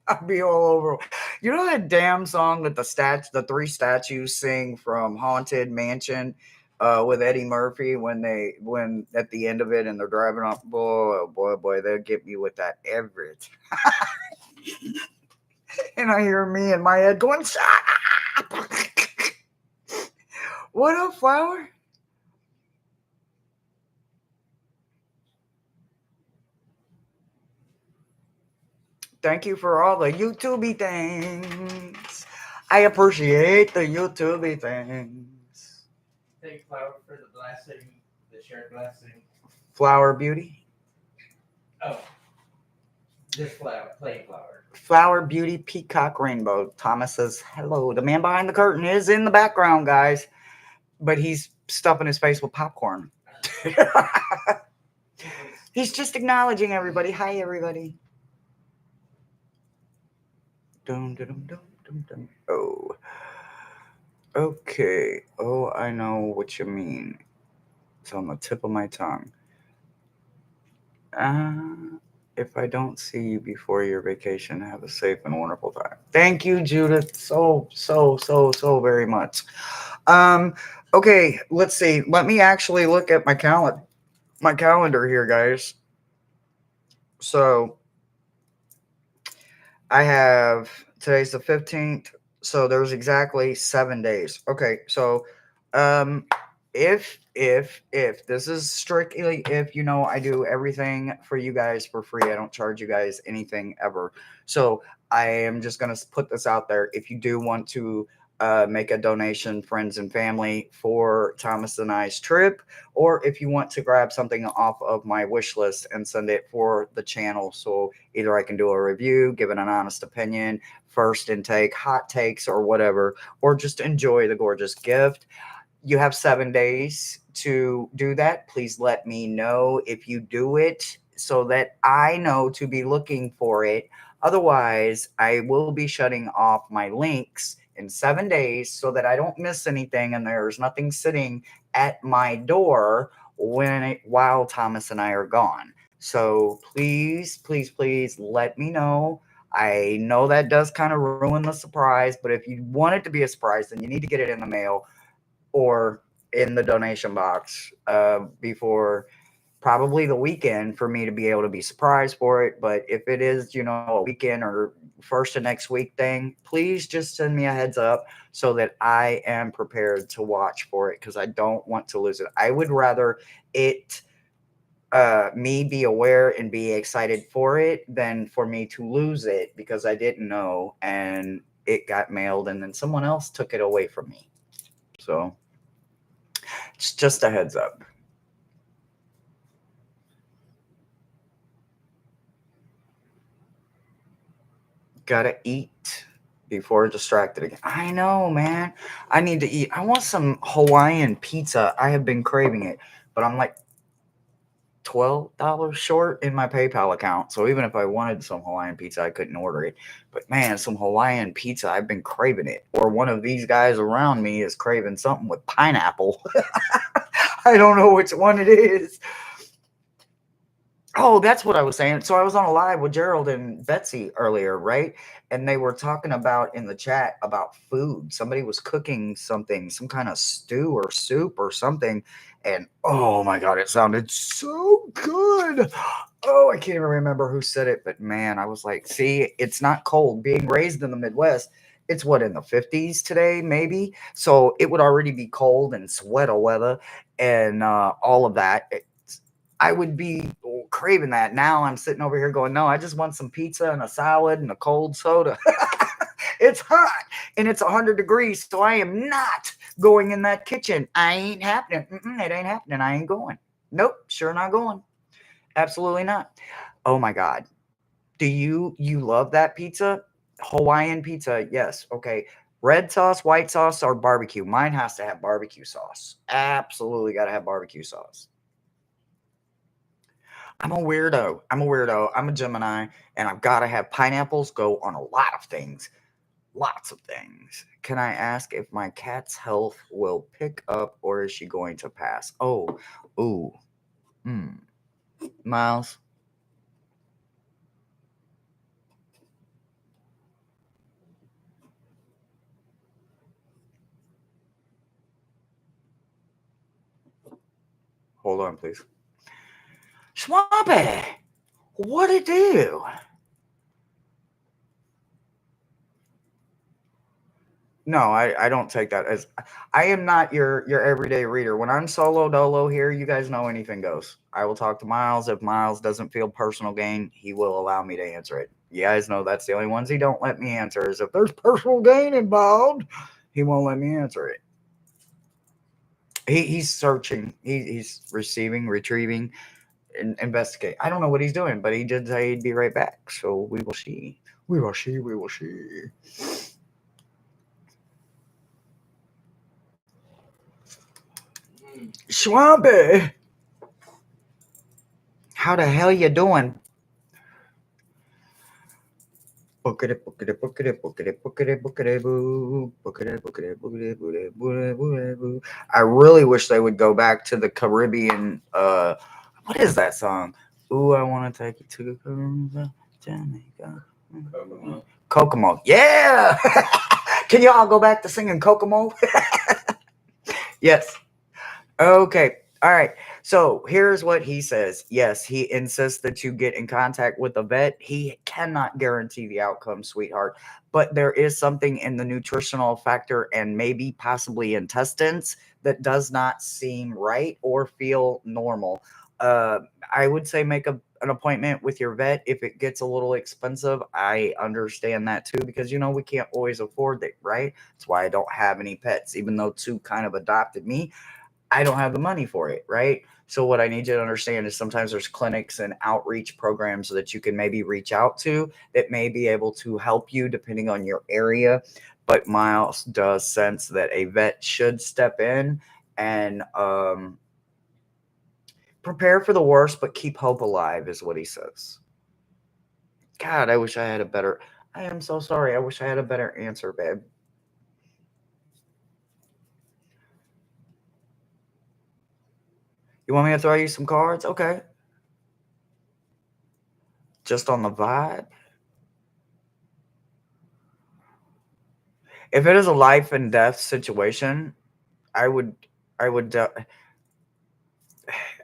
I'll be all over. You know that damn song that the three statues sing from Haunted Mansion, with Eddie Murphy when at the end of it and they're driving off. Boy, oh boy, oh boy, they'll get me with that every time. And I hear me in my head going, "Shut up!" What up, Flower? Thank you for all the YouTubey things. I appreciate the YouTubey things. Thank Flower for the blessing, the shared blessing. Flower Beauty. Oh, this flower, plain flower. Flower Beauty Peacock Rainbow. Thomas says, hello. The man behind the curtain is in the background, guys, but he's stuffing his face with popcorn. He's just acknowledging everybody. Hi, everybody. Dum, dum, dum, dum, dum. Oh, okay. Oh, I know what you mean. It's on the tip of my tongue. If I don't see you before your vacation, have a safe and wonderful time. Thank you, Judith, so very much. Um, okay, let's see. Let me actually look at my calendar here, guys. So I have today's the 15th, so there's exactly 7 days. Okay, so um if this is strictly if I do everything for you guys for free. I don't charge you guys anything ever. So I am just gonna put this out there. If you do want to make a donation, friends and family, for Thomas and I's trip, or if you want to grab something off of my wish list and send it for the channel, so either I can do a review, give it an honest opinion, first intake, hot takes, or whatever, or just enjoy the gorgeous gift. You have 7 days to do that. Please let me know if you do it so that I know to be looking for it. Otherwise, I will be shutting off my links in 7 days so that I don't miss anything and there's nothing sitting at my door while Thomas and I are gone. So please, please, please let me know. I know that does kind of ruin the surprise, but if you want it to be a surprise, then you need to get it in the mail or in the donation box before probably the weekend for me to be able to be surprised for it. But if it is, a weekend or first of next week thing, please just send me a heads up so that I am prepared to watch for it because I don't want to lose it. I would rather it me be aware and be excited for it than for me to lose it because I didn't know and it got mailed and then someone else took it away from me. So it's just a heads up. Gotta eat before distracted again. I know, man. I need to eat. I want some Hawaiian pizza. I have been craving it, but I'm like $12 short in my PayPal account. So even if I wanted some Hawaiian pizza, I couldn't order it. But man, some Hawaiian pizza, I've been craving it. Or one of these guys around me is craving something with pineapple. I don't know which one it is. Oh, that's what I was saying. So I was on a live with Gerald and Betsy earlier, right? And they were talking about in the chat about food. Somebody was cooking something, some kind of stew or soup or something. And oh my God, it sounded so good. Oh, I can't even remember who said it, but man, I was like, see, it's not cold. Being raised in the Midwest, it's what, in the 50s today, maybe? So it would already be cold and sweater weather and all of that. I would be craving that. Now I'm sitting over here going, no, I just want some pizza and a salad and a cold soda. It's hot and it's 100 degrees, so I am not going in that kitchen. I ain't happening. It ain't happening. I ain't going. Nope, sure not going. Absolutely not. Oh my God. Do you love that pizza? Hawaiian pizza, yes. Okay. Red sauce, white sauce, or barbecue? Mine has to have barbecue sauce. Absolutely got to have barbecue sauce. I'm a weirdo. I'm a weirdo. I'm a Gemini, and I've got to have pineapples go on a lot of things. Lots of things. Can I ask if my cat's health will pick up or is she going to pass? Oh, ooh. Miles. Hold on, please. Swampy, what it do? No, I don't take that as I am not your everyday reader. When I'm solo dolo here, you guys know anything goes. I will talk to Miles. If Miles doesn't feel personal gain, he will allow me to answer it. You guys know that's the only ones he don't let me answer is if there's personal gain involved, he won't let me answer it. He's searching. He's receiving, retrieving, investigate. I don't know what he's doing, but he did say he'd be right back. So we will see. We will see. We will see. Swampy, how the hell you doing? Bookity, bookity, bookity, bookity, bookity, bookity, boo. Bookity, bookity, bookity, bookity, bookity, bookity, boo. I really wish they would go back to the Caribbean. What is that song? Ooh, I want to take you to the Caribbean, Jamaica. Kokomo. Kokomo. Yeah! Can you all go back to singing Kokomo? Yes. Okay. All right. So here's what he says. Yes, he insists that you get in contact with a vet. He cannot guarantee the outcome, sweetheart. But there is something in the nutritional factor and maybe possibly intestines that does not seem right or feel normal. Uh, I would say make an appointment with your vet if it gets a little expensive. I understand that too because we can't always afford it, right? That's why I don't have any pets, even though two kind of adopted me. I don't have the money for it, right? So what I need you to understand is sometimes there's clinics and outreach programs that you can maybe reach out to that may be able to help you depending on your area. But Miles does sense that a vet should step in and prepare for the worst, but keep hope alive, is what he says. God, I wish I had a better. I am so sorry. I wish I had a better answer, babe. You want me to throw you some cards? Okay. Just on the vibe. If it is a life and death situation, I would, I would.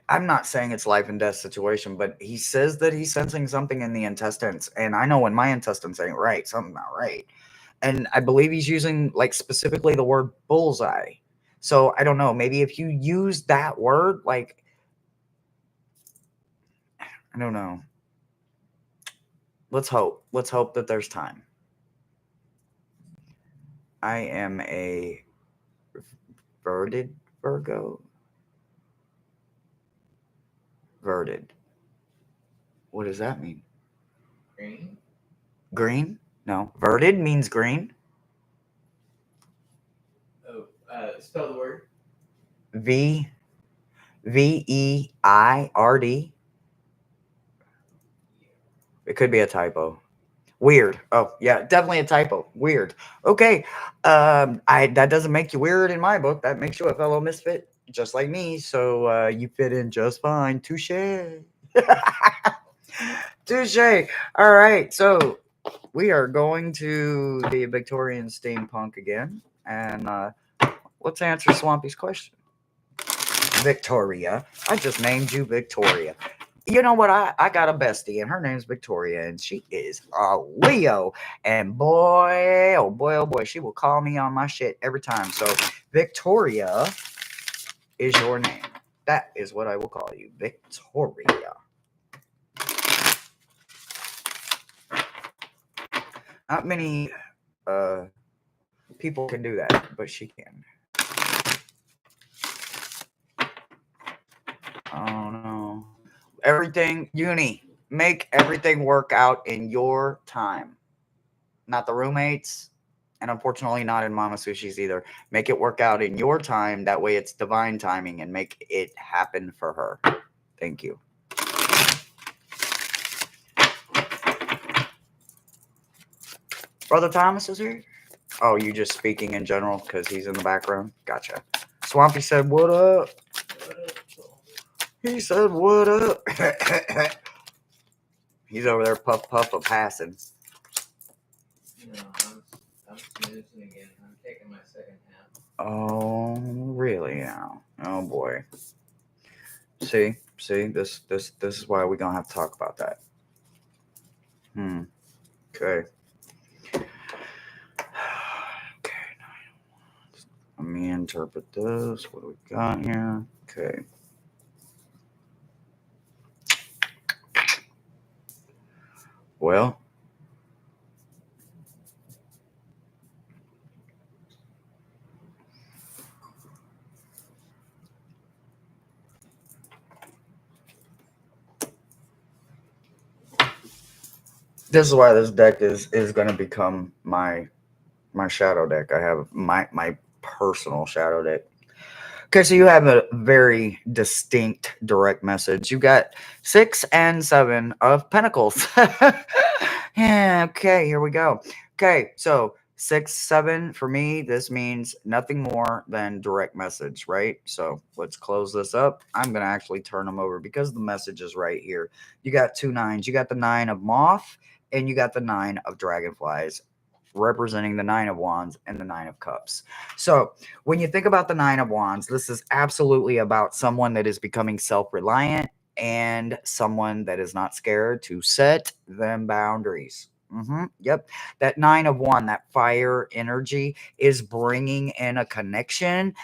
I'm not saying it's life and death situation, but he says that he's sensing something in the intestines, and I know when my intestines ain't right, something's not right, and I believe he's using like specifically the word bullseye. So I don't know. Maybe if you use that word, like I don't know. Let's hope. Let's hope that there's time. I am a verted Virgo. Verted. What does that mean? Green. Green? No. Verted means green. Oh, spell the word. V VEIRD. It could be a typo. Weird. Oh, yeah, definitely a typo. Weird. Okay. I That doesn't make you weird in my book. That makes you a fellow misfit, just like me. So you fit in just fine. Touche. Touche. All right. So we are going to the Victorian steampunk again, and let's answer Swampy's question. Victoria. I just named you Victoria. You know what? I got a bestie, and her name's Victoria, and she is a Leo. And boy, oh boy, she will call me on my shit every time. So, Victoria is your name. That is what I will call you, Victoria. Not many uh, people can do that, but she can. Oh no. Everything, Uni, make everything work out in your time. Not the roommates, and unfortunately not in Mama Sushi's either. Make it work out in your time. That way it's divine timing and make it happen for her. Thank you. Brother Thomas is here? Oh, you just speaking in general because he's in the background? Gotcha. Swampy said, what up? He said, what up? He's over there puff a passing. No, I'm snoozing again. I'm taking my second nap. Oh, really now? Oh boy. See, this is why we gonna have to talk about that. Okay. Okay. Let me interpret this. What do we got here? Okay. Well, this is why this deck is going to become my shadow deck. I have my personal shadow deck. Okay, so you have a very distinct direct message. You got 6 and 7 of Pentacles. Yeah, okay, here we go. Okay, so 6, 7 for me, this means nothing more than direct message, right? So let's close this up. I'm gonna actually turn them over because the message is right here. You got 2 9s. You got the 9 of moth and you got the 9 of dragonflies, representing the 9 of wands and the 9 of cups. So when you think about the 9 of wands, this is absolutely about someone that is becoming self-reliant and someone that is not scared to set them boundaries. Yep. That 9 of wand, that fire energy, is bringing in a connection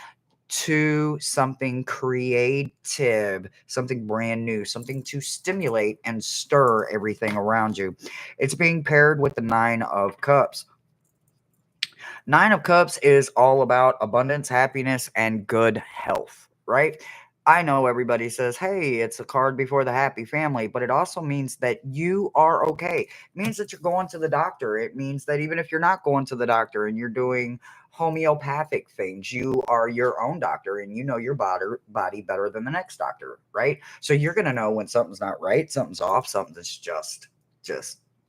to something creative, something brand new, something to stimulate and stir everything around you. It's being paired with the 9 of cups. 9 of cups is all about abundance, happiness, and good health, right? I know everybody says, hey, it's a card before the happy family, but it also means that you are okay. It means that you're going to the doctor. It means that even if you're not going to the doctor and you're doing homeopathic things, you are your own doctor and you know your body better than the next doctor, right? So you're going to know when something's not right, something's off, something's just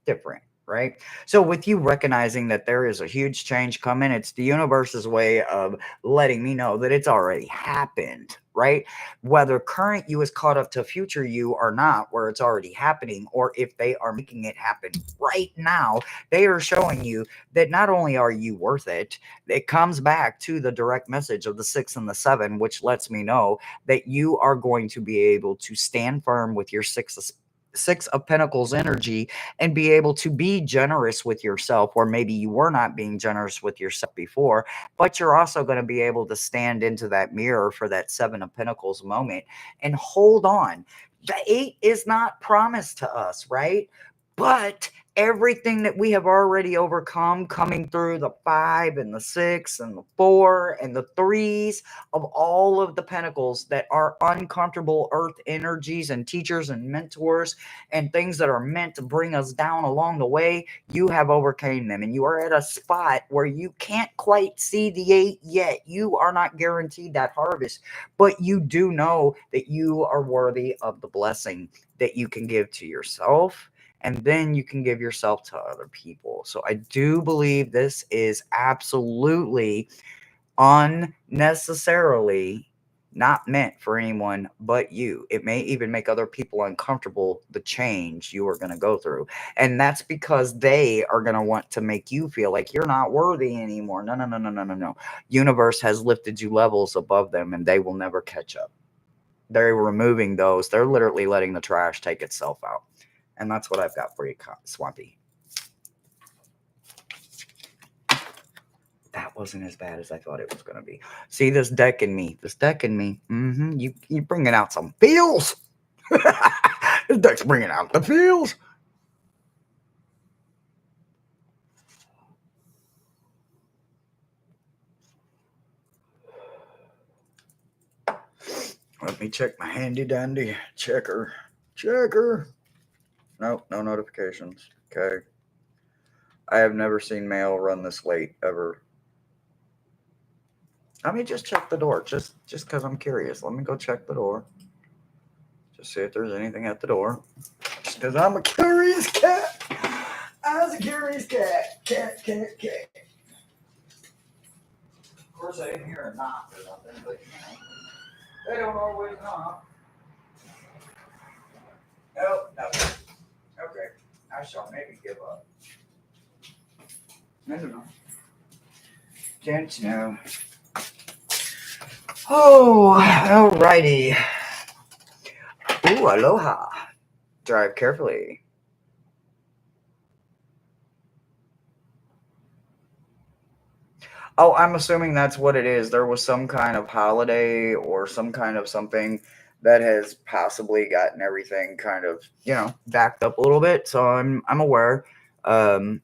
different, right? So, with you recognizing that there is a huge change coming, it's the universe's way of letting me know that it's already happened, right? Whether current you is caught up to future you or not, where it's already happening, or if they are making it happen right now, they are showing you that not only are you worth it, it comes back to the direct message of the 6 and the 7, which lets me know that you are going to be able to stand firm with your Six of Pentacles energy and be able to be generous with yourself, or maybe you were not being generous with yourself before, but you're also going to be able to stand into that mirror for that 7 of Pentacles moment and hold on. The 8 is not promised to us, right? But everything that we have already overcome coming through the 5 and the 6 and the 4 and the 3s of all of the pentacles that are uncomfortable earth energies and teachers and mentors and things that are meant to bring us down along the way, you have overcame them and you are at a spot where you can't quite see the 8 yet. You are not guaranteed that harvest, but you do know that you are worthy of the blessing that you can give to yourself, and then you can give yourself to other people. So I do believe this is absolutely unnecessarily not meant for anyone but you. It may even make other people uncomfortable, the change you are going to go through. And that's because they are going to want to make you feel like you're not worthy anymore. No, no, no, no, no, no, no. Universe has lifted you levels above them and they will never catch up. They're removing those. They're literally letting the trash take itself out. And that's what I've got for you, Swampy. That wasn't as bad as I thought it was going to be. See this deck in me. This deck in me. You bringing out some feels. This deck's bringing out the feels. Let me check my handy dandy checker. Checker. Nope, no notifications. Okay. I have never seen mail run this late ever. Let me just check the door, just because I'm curious. Let me go check the door. Just see if there's anything at the door. Just because I'm a curious cat. I was a curious cat. Cat. Of course, I didn't hear a knock or nothing, but you know, they don't always knock. Oh, no. Okay. I shall maybe give up. No, no, no. Can't know. Oh, alrighty. Ooh, aloha. Drive carefully. Oh, I'm assuming that's what it is. There was some kind of holiday or some kind of something that has possibly gotten everything kind of, backed up a little bit. So I'm aware. Um,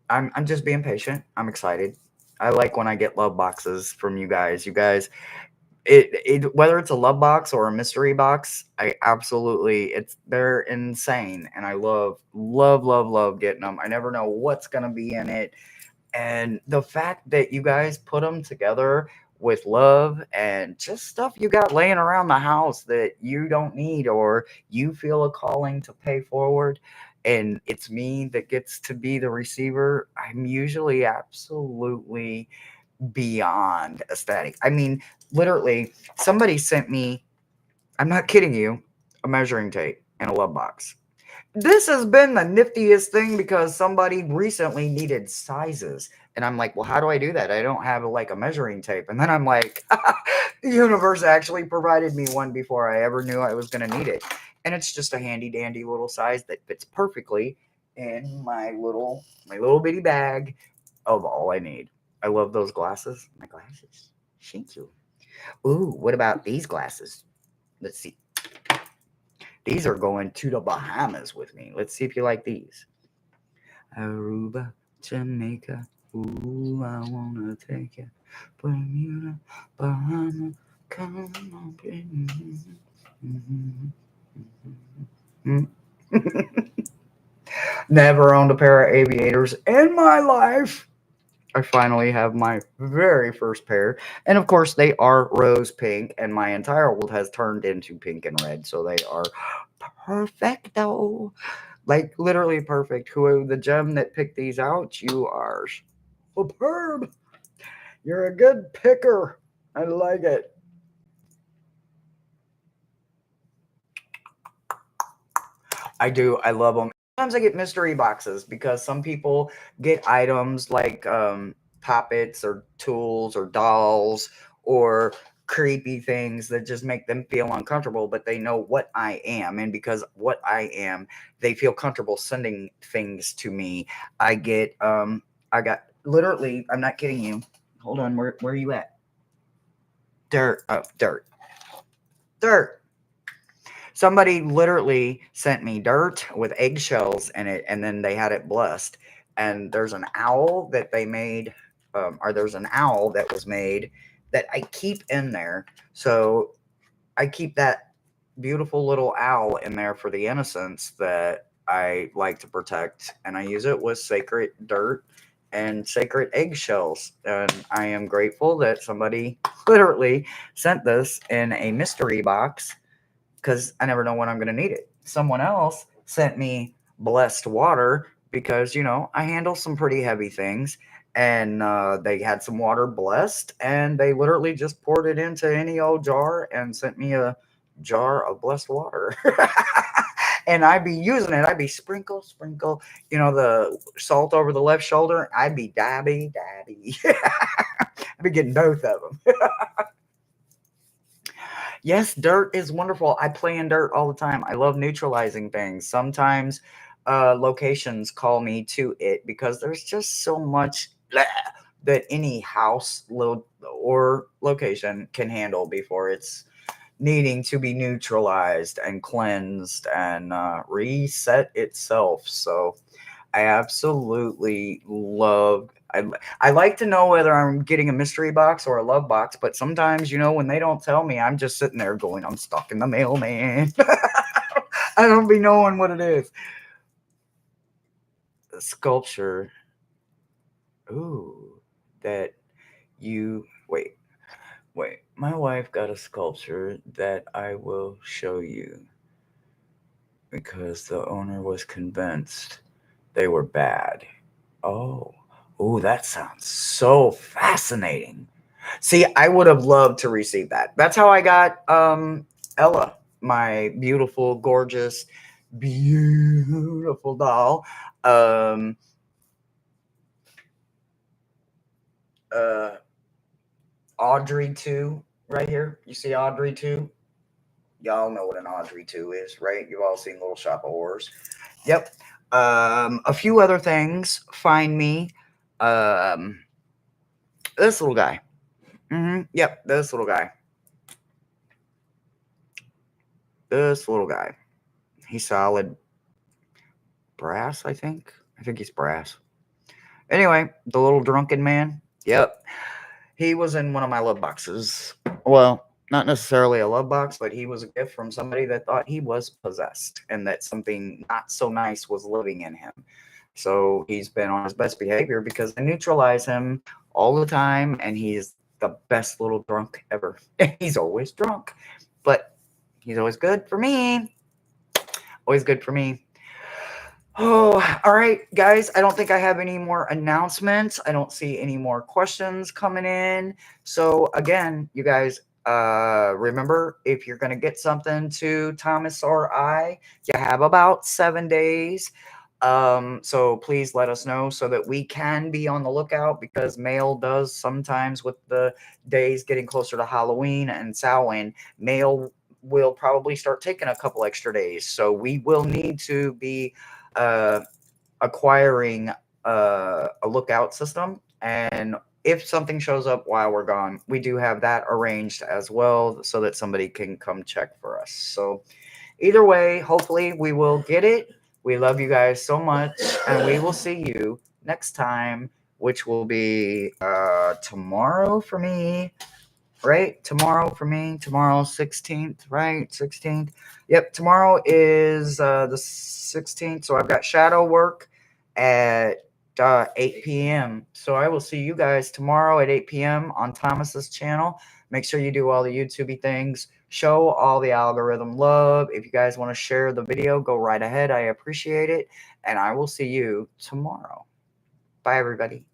I'm just being patient. I'm excited. I like when I get love boxes from you guys. You guys, it whether it's a love box or a mystery box, I absolutely they're insane, and I love getting them. I never know what's gonna be in it, and the fact that you guys put them together with love and just stuff you got laying around the house that you don't need or you feel a calling to pay forward, and it's me that gets to be the receiver, I'm usually absolutely beyond ecstatic. I mean, literally, somebody sent me, I'm not kidding you, a measuring tape and a love box. This has been the niftiest thing because somebody recently needed sizes. And I'm like, well, how do I do that? I don't have like a measuring tape. And then I'm like, the universe actually provided me one before I ever knew I was going to need it. And it's just a handy dandy little size that fits perfectly in my little bitty bag of all I need. I love those glasses. My glasses. Thank you. Ooh, what about these glasses? Let's see. These are going to the Bahamas with me. Let's see if you like these. Aruba, Jamaica. Ooh, I wanna take you. Bermuda, Bahamas. Come on, baby. Never owned a pair of aviators in my life. I finally have my very first pair. And of course, they are rose pink, and my entire world has turned into pink and red. So they are perfecto. Like literally perfect. Who the gem that picked these out? You are superb. You're a good picker. I like it. I do. I love them. Sometimes I get mystery boxes because some people get items like poppets or tools or dolls or creepy things that just make them feel uncomfortable, but they know what I am. And because what I am, they feel comfortable sending things to me. I got literally, I'm not kidding you. Hold on, where are you at? Dirt. Oh, dirt. Dirt. Somebody literally sent me dirt with eggshells in it, and then they had it blessed. And there's an owl that they made, or there's an owl that was made that I keep in there. So I keep that beautiful little owl in there for the innocence that I like to protect, and I use it with sacred dirt and sacred eggshells. And I am grateful that somebody literally sent this in a mystery box because I never know when I'm going to need it. Someone else sent me blessed water because, I handle some pretty heavy things. And they had some water blessed, and they literally just poured it into any old jar and sent me a jar of blessed water. And I'd be using it. I'd be sprinkle, sprinkle, the salt over the left shoulder. I'd be dabby, dabby. I'd be getting both of them. Yes, dirt is wonderful. I play in dirt all the time. I love neutralizing things. Sometimes locations call me to it because there's just so much that any house or location can handle before it's needing to be neutralized and cleansed and reset itself. So I absolutely love. I like to know whether I'm getting a mystery box or a love box, but sometimes, when they don't tell me, I'm just sitting there going, I'm stuck in the mailman. I don't be knowing what it is. A sculpture. Ooh, that you. Wait. My wife got a sculpture that I will show you because the owner was convinced they were bad. Oh, that sounds so fascinating. See, I would have loved to receive that. That's how I got Ella, my beautiful, gorgeous, beautiful doll. Um, uh, Audrey 2 right here. You see Audrey 2? Y'all know what an Audrey 2 is, right? You've all seen Little Shop of Horrors. Yep. A few other things. Find me. Um, this little guy. Yep, this little guy. This little guy. He's solid brass, I think. I think he's brass. Anyway, the little drunken man. Yep. He was in one of my love boxes. Well, not necessarily a love box, but he was a gift from somebody that thought he was possessed and that something not so nice was living in him. So he's been on his best behavior because I neutralize him all the time, and he's the best little drunk ever. He's always drunk, but he's always good for me. Always good for me. Oh, all right, guys. I don't think I have any more announcements. I don't see any more questions coming in. So again, you guys, remember, if you're going to get something to Thomas or I, you have about 7 days. So please let us know so that we can be on the lookout, because mail does sometimes, with the days getting closer to Halloween and Samhain, mail will probably start taking a couple extra days. So we will need to be uh, acquiring a lookout system. And if something shows up while we're gone, we do have that arranged as well so that somebody can come check for us. So either way, hopefully we will get it. We love you guys so much, and we will see you next time, which will be tomorrow for me, right? Tomorrow for me. Tomorrow, 16th, right? 16th. Yep, tomorrow is the 16th. So I've got shadow work at 8 p.m. So I will see you guys tomorrow at 8 p.m. on Thomas's channel. Make sure you do all the YouTubey things. Show all the algorithm love. If you guys want to share the video, go right ahead. I appreciate it. And I will see you tomorrow. Bye, everybody.